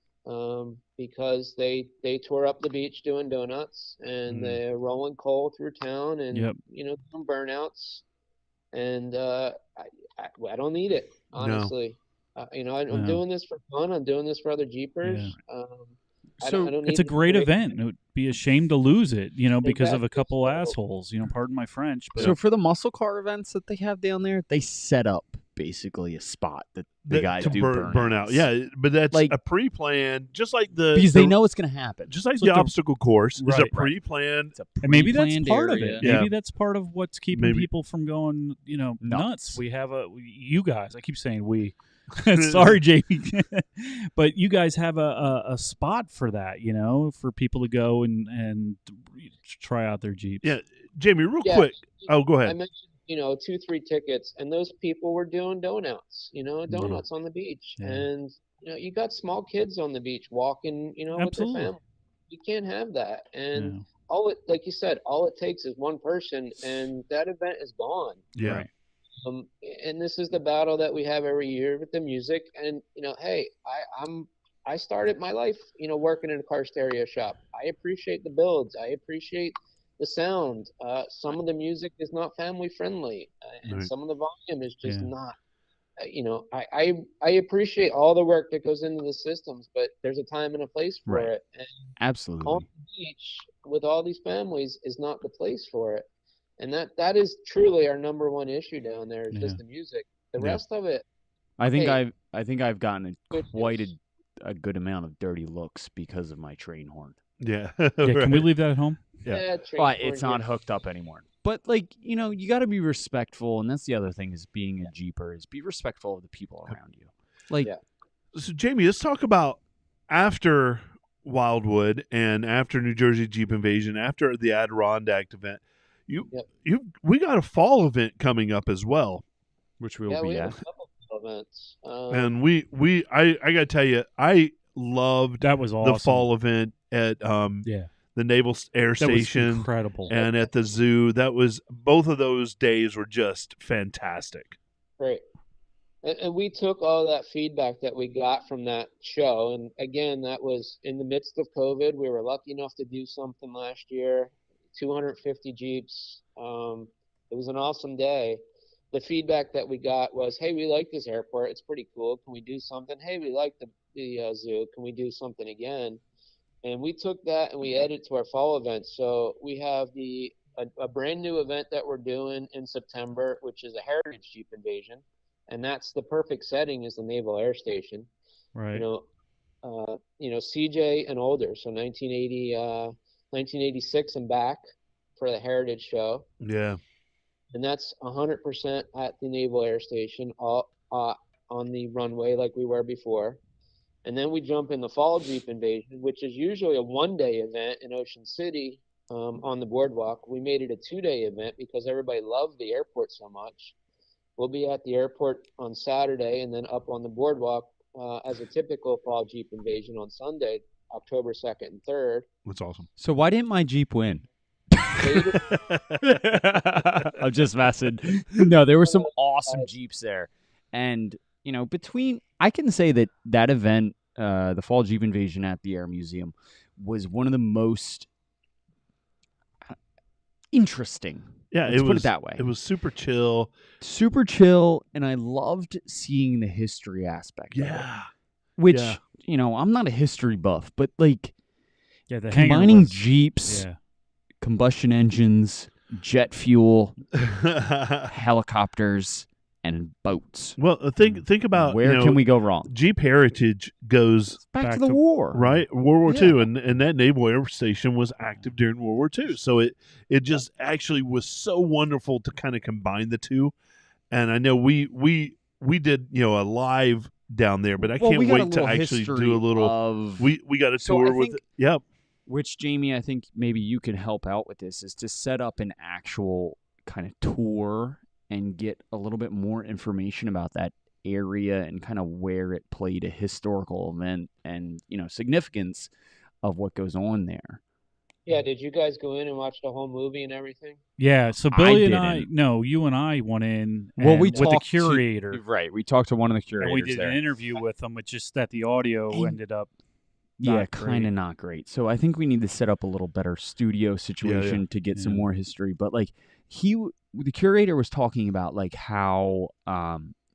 Because they tore up the beach doing donuts, and they're rolling coal through town, and doing burnouts, and I don't need it, honestly. No. I'm doing this for fun. I'm doing this for other Jeepers. Yeah. I don't it's a great event. It would be a shame to lose it, because of a couple assholes. Pardon my French. But so for the muscle car events that they have down there, they set up basically a spot that the guys do burn out. Yeah, but that's a pre-plan, just like because they know it's going to happen. Just like the obstacle course is a pre-plan. And maybe that's part of it. Yeah. Maybe that's part of what's keeping people from going, nuts. We have you guys. I keep saying we. Sorry, Jamie, but you guys have a spot for that, for people to go and try out their Jeeps. Yeah, Jamie, real quick. Oh, go ahead. I mentioned 2-3 tickets, and those people were doing donuts, donuts on the beach, and you got small kids on the beach walking, with their family. You can't have that, and like you said, all it takes is one person, and that event is gone. Yeah. Right. And this is the battle that we have every year with the music. And hey, I started my life, working in a car stereo shop. I appreciate the builds. I appreciate the sound. Some of the music is not family friendly, and Right. some of the volume is just Yeah. not. I appreciate all the work that goes into the systems, but there's a time and a place for Right. it. And Absolutely. on the beach with all these families is not the place for it. And that is truly our number one issue down there is Yeah. just the music. The Yeah. rest of it, I think Hey. I've gotten Good quite news. a good amount of dirty looks because of my train horn. Yeah. Yeah, can we Right. leave that at home? Yeah. But it's not hooked up anymore. But you got to be respectful, and that's the other thing is being a Jeeper is be respectful of the people around you. Like, Yeah. So Jamie, let's talk about after Wildwood and after New Jersey Jeep Invasion, after the Adirondack event. We got a fall event coming up as well. which we will Yeah, we be have at. a couple of events. And I got to tell you, I loved That was awesome. the fall event at Yeah, the Naval Air that was Station incredible. and at the zoo. That was both of those days were just fantastic. Great. And we took all that feedback that we got from that show. And again, that was in the midst of COVID. We were lucky enough to do something last year, 250 Jeeps. It was an awesome day. The feedback that we got was, hey, we like this airport. It's pretty cool. Can we do something? Hey, we like the zoo. Can we do something again? And we took that and we added to our fall event. So we have a brand new event that we're doing in September, which is a Heritage Jeep Invasion. And that's the perfect setting is the Naval Air Station. Right. CJ and older, so 1986 and back for the Heritage Show. Yeah. And that's 100% at the Naval Air Station, all on the runway like we were before. And then we jump in the Fall Jeep Invasion, which is usually a one-day event in Ocean City on the boardwalk. We made it a two-day event because everybody loved the airport so much. We'll be at the airport on Saturday and then up on the boardwalk as a typical Fall Jeep Invasion on Sunday, October 2nd and 3rd. That's awesome. So why didn't my Jeep win? I'm just messing. No, there were some awesome Jeeps there. And, I can say that event, the Fall Jeep Invasion at the Air Museum, was one of the most interesting. Yeah, Let's put it that way. It was super chill. Super chill, and I loved seeing the history aspect of it. Yeah. Which, Yeah. I'm not a history buff, but, Yeah, the hangar combining was- Jeeps, Yeah. combustion engines, jet fuel, helicopters, and boats. Well, think about Where can we go wrong? Jeep Heritage goes Back back to the to- war. right World War Yeah. II, and that Naval Air Station was active during World War II. So it just actually was so wonderful to kind of combine the two. And I know we did a live down there, but I Well, can't we got a wait to little actually history do a little. of We got a So tour I with think- it. Yep. which, Jamie, I think maybe you can help out with this, is to set up an actual kind of tour and get a little bit more information about that area and kind of where it played a historical event and, significance of what goes on there. Yeah, did you guys go in and watch the whole movie and everything? Yeah, so I Billy and didn't. you and I went in Well, we with the talked to- curator, Right. We talked to one of the curators and we did there. an interview with him. It's just that the audio And- ended up Yeah, not kind of great. not great. So I think we need to set up a little better studio situation to get some Yeah. more history. But the curator was talking about how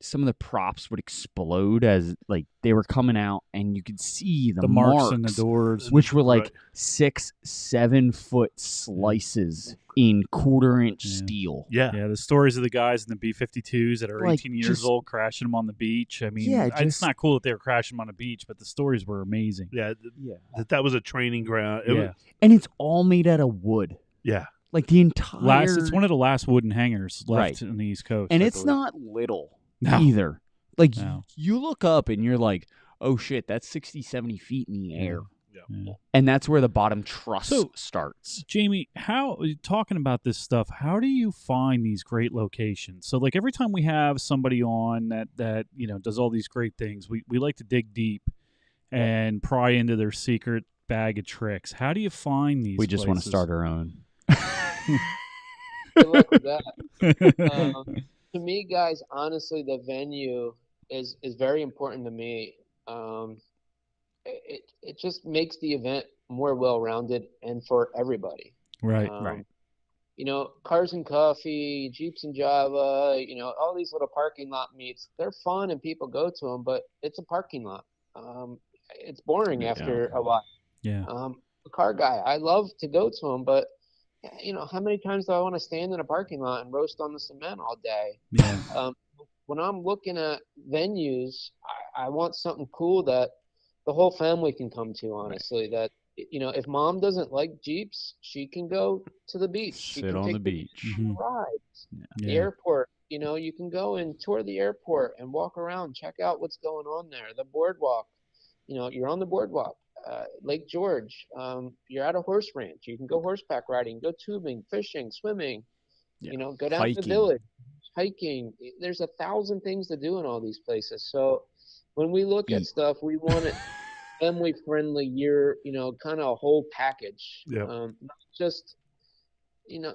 some of the props would explode as they were coming out, and you could see the marks in the doors. which were Right. 6-7 foot slices in 1/4-inch Yeah. steel. Yeah. Yeah, the stories of the guys in the B-52s that are Like, 18 years just- old crashing them on the beach. I mean, Yeah, it's just- not cool that they were crashing them on the beach, but the stories were amazing. Yeah. Yeah, That was a training ground. It Yeah. was- and it's all made out of wood. yeah. Like the entire It's one of the last wooden hangars left Right. on the East Coast. and I it's believe. not little No. either. Like No. you look up and you're like, oh shit, that's 60-70 feet in the air. Yeah. And that's where the bottom truss So- starts. Jamie, how talking about this stuff? How do you find these great locations? So, every time we have somebody on that does all these great things, we like to dig deep and pry into their secret bag of tricks. How do you find these? We just want to places? start our own. Good luck with that. to me, guys, honestly, the venue is very important to me. It just makes the event more well-rounded and for everybody. Right. Right. Cars and Coffee, Jeeps and Java, all these little parking lot meets, they're fun and people go to them, but it's a parking lot. It's boring after a while. Yeah. A car guy, I love to go to them, but how many times do I want to stand in a parking lot and roast on the cement all day? Yeah. When I'm looking at venues, I want something cool that the whole family can come to, honestly. That, if mom doesn't like Jeeps, she can go to the beach. She Sit can on take the beach. rides. The Yeah. airport, you can go and tour the airport and walk around, check out what's going on there. The boardwalk, you're on the boardwalk. Lake George, you're at a horse ranch. You can go horseback riding, go tubing, fishing, swimming, go down to the Hiking. village, hiking. There's 1,000 things to do in all these places. So when we look at stuff, we want it family friendly year, kind of a whole package. Yep.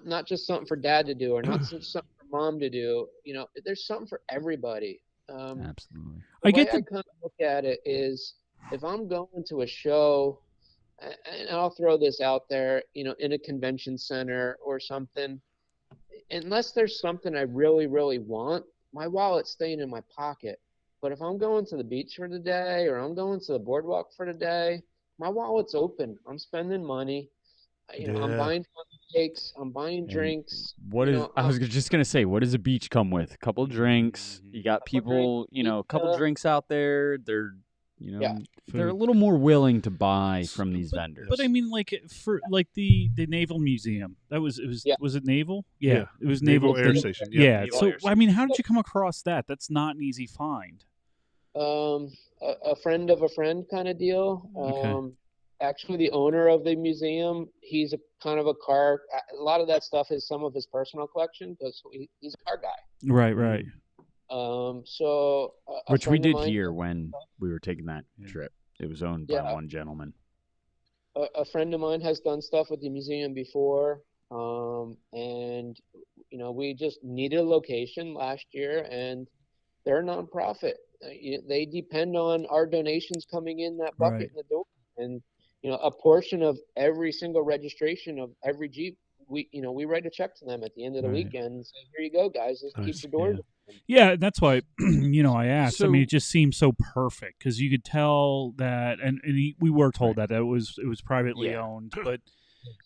Not just something for dad to do or not just something for mom to do. There's something for everybody. Absolutely. The way I kind of look at it is, if I'm going to a show, and I'll throw this out there, in a convention center or something, unless there's something I really, really want, my wallet's staying in my pocket. But if I'm going to the beach for the day or I'm going to the boardwalk for the day, my wallet's open. I'm spending money. I'm buying cakes. I'm buying drinks. I was just gonna say, what does a beach come with? A couple of drinks. You got people, a couple drinks out there. They're they're a little more willing to buy from these vendors. But I mean, like for the Naval Museum, was it Naval? Yeah, it was Naval Air Station. Yeah. Naval So Air I mean, how did you come across that? That's not an easy find. A friend of a friend kind of deal. Okay. Actually, the owner of the museum, he's a kind of a car. A lot of that stuff is some of his personal collection because he's a car guy. Right. So which we did here when we were taking that trip. It was owned by Yeah. one gentleman. A friend of mine has done stuff with the museum before, and we just needed a location last year, and they're a nonprofit. They depend on our donations coming in that bucket Right. in the door, and a portion of every single registration of every Jeep, we write a check to them at the end of the Right. weekend and say, here you go, guys, just Nice. keep your doors open. Yeah, that's why I asked. I So- mean, it just seemed so perfect because you could tell that, and we were told that it was privately Yeah. owned. But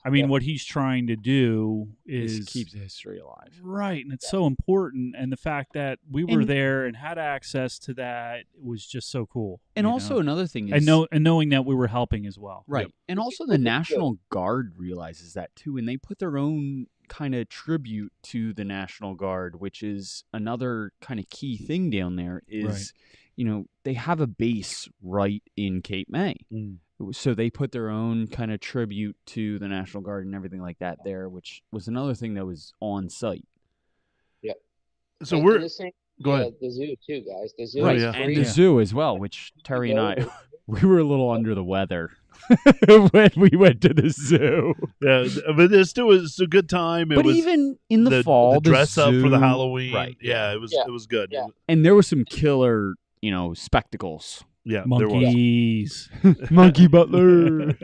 I mean, what he's trying to do is keep the history alive. right, and it's so important. And the fact that we were And- there and had access to that was just so cool. And you also know? another thing is and knowing that we were helping as well. right. And also the National Guard realizes that too, and they put their own kind of tribute to the National Guard, which is another kind of key thing down there is, they have a base right in Cape May. So they put their own kind of tribute to the National Guard and everything like that there, which was another thing that was on site. So And we're the same, go ahead. the zoo too, guys. The zoo Right, is yeah. and free. the zoo as well, which Terry and I, Yeah. we were a little under the weather when we went to the zoo. Yeah, but it still was a good time. It But was even in the fall, the dress up for the zoo- Halloween. right? Yeah, it was good. Yeah. And there were some killer, spectacles. Yeah, there was. Monkeys. Monkey Butler.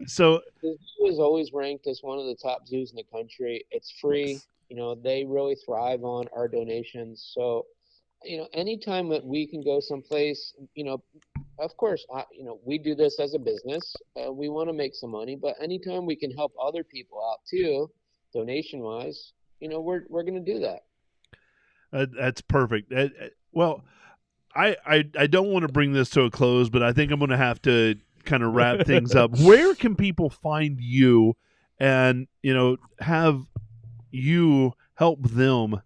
So The zoo is always ranked as one of the top zoos in the country. It's free. They really thrive on our donations. So, anytime that we can go someplace, of course, we do this as a business. We want to make some money, but anytime we can help other people out too, donation wise, we're going to do that. that's perfect. Well, I don't want to bring this to a close, but I think I'm going to have to kind of wrap things up. Where can people find you and, have you help them,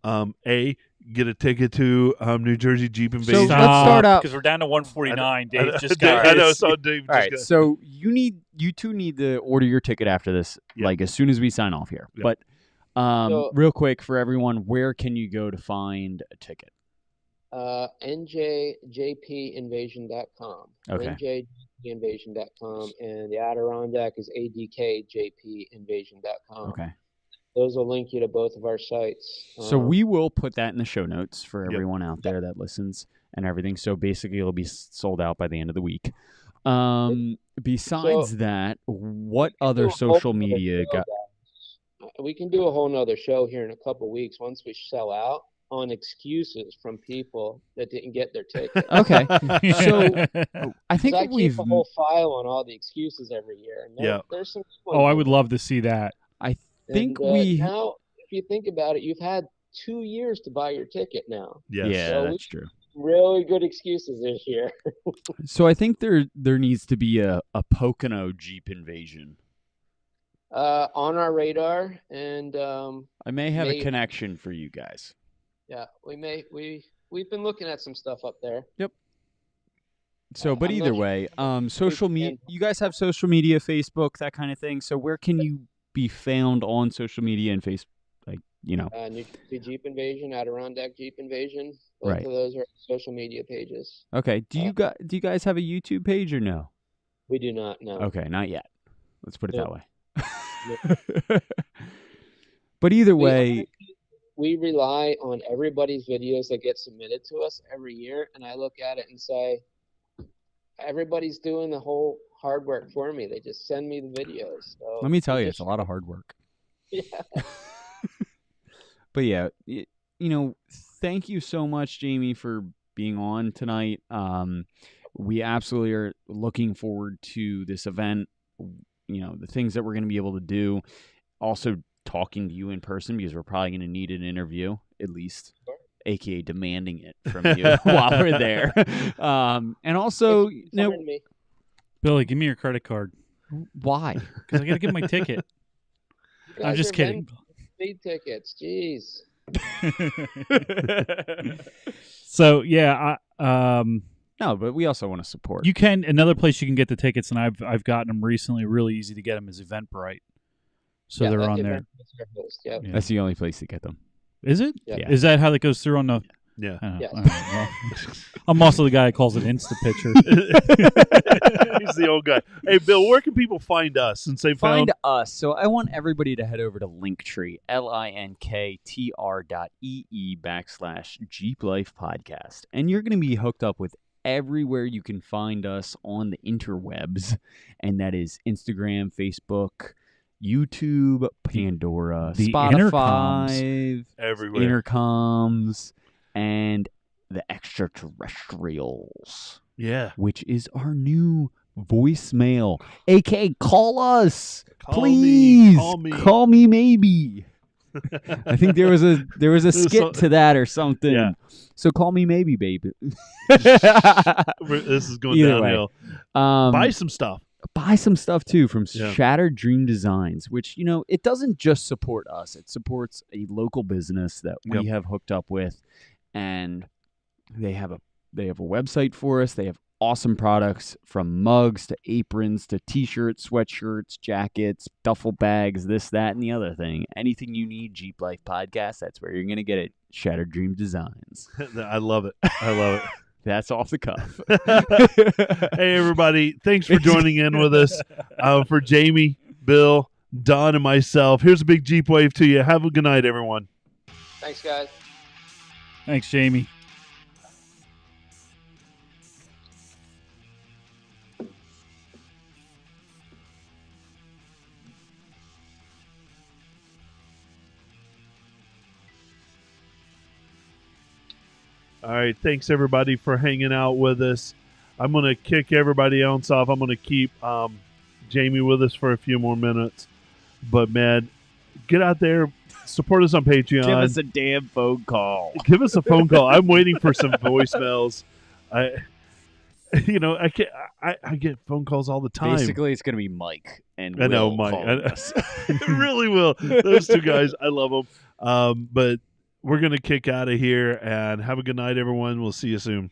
get a ticket to New Jersey Jeep Invasion? let's start out- because we're down to 149. Dave just I got know. So Dave All right, just so you two need to order your ticket after this, Yeah. like as soon as we sign off here. Yeah. But So- real quick for everyone, where can you go to find a ticket? njjpinvasion.com. Okay. njjpinvasion.com, and the Adirondack is adkjpinvasion.com. Okay. Those will link you to both of our sites. So we will put that in the show notes for Yep. everyone out there that listens and everything. So basically, it'll be sold out by the end of the week. Besides that, what other social media got? We can do a whole nother show here in a couple weeks once we sell out on excuses from people that didn't get their ticket. Okay, so I think I we've keep a whole file on all the excuses every year. And there's some. Oh, I would love to see that. I think now, if you think about it, you've had 2 years to buy your ticket now. Yes. Yeah, So that's true. Really good excuses this year. So I think there needs to be a Pocono Jeep Invasion. On our radar, and I may have a connection for you guys. Yeah, we've been looking at some stuff up there. Yep. So, but either way, social media. You guys have social media, Facebook, that kind of thing. So, where can you be found on social media and Facebook? Like, New Jersey Jeep Invasion, Adirondack Jeep Invasion. Both of those are social media pages. Okay. Do you guys have a YouTube page or no? We do not. No. Okay, not yet. Let's put it that way. But either way, we rely on everybody's videos that get submitted to us every year, and I look at it and say, everybody's doing the whole hard work for me. They just send me the videos. So let me tell you, it's a lot of hard work. Yeah. But yeah, thank you so much, Jamie, for being on tonight. We absolutely are looking forward to this event. The things that we're going to be able to do. Also talking to you in person, because we're probably going to need an interview, at least, aka demanding it from you while we're there. And also, Billy, give me your credit card. Why? Because I got to get my ticket. I'm just kidding. Speed tickets, jeez. So yeah, no, but we also want to support. You can another place you can get the tickets, and I've gotten them recently. Really easy to get them is Eventbrite. So they're on there. Yep. That's the only place to get them. Is it? Yeah. Is that how that goes through on the? Yeah. Yes. All right, well, I'm also the guy that calls it Insta Picture. He's the old guy. Hey, Bill, where can people find us since they find us? So I want everybody to head over to Linktree, linktr.ee/Jeeplife Podcast, and you're going to be hooked up with everywhere you can find us on the interwebs, and that is Instagram, Facebook, YouTube, Pandora, the Spotify, everywhere, intercoms, and the extraterrestrials. Yeah, which is our new voicemail. AK, call us, call please. Me. Call me, maybe. I think there was a skit to that or something. Yeah. So call me, maybe, baby. This is going downhill. Buy some stuff. Buy some stuff too from Shattered Dream Designs, which it doesn't just support us; it supports a local business that we have hooked up with, and they have a website for us. They have awesome products from mugs to aprons to t-shirts, sweatshirts, jackets, duffel bags, this, that, and the other thing. Anything you need, Jeep Life Podcast, that's where you're going to get it. Shattered Dream Designs. I love it. I love it. That's off the cuff. Hey, everybody. Thanks for joining in with us. For Jamie, Bill, Don, and myself, here's a big Jeep wave to you. Have a good night, everyone. Thanks, guys. Thanks, Jamie. All right, thanks everybody for hanging out with us. I'm going to kick everybody else off. I'm going to keep Jamie with us for a few more minutes. But, man, get out there. Support us on Patreon. Give us a damn phone call. Give us a phone call. I'm waiting for some voicemails. I get phone calls all the time. Basically, it's going to be Mike. And I know, Mike. It really will. Those two guys, I love them. But we're going to kick out of here and have a good night, everyone. We'll see you soon.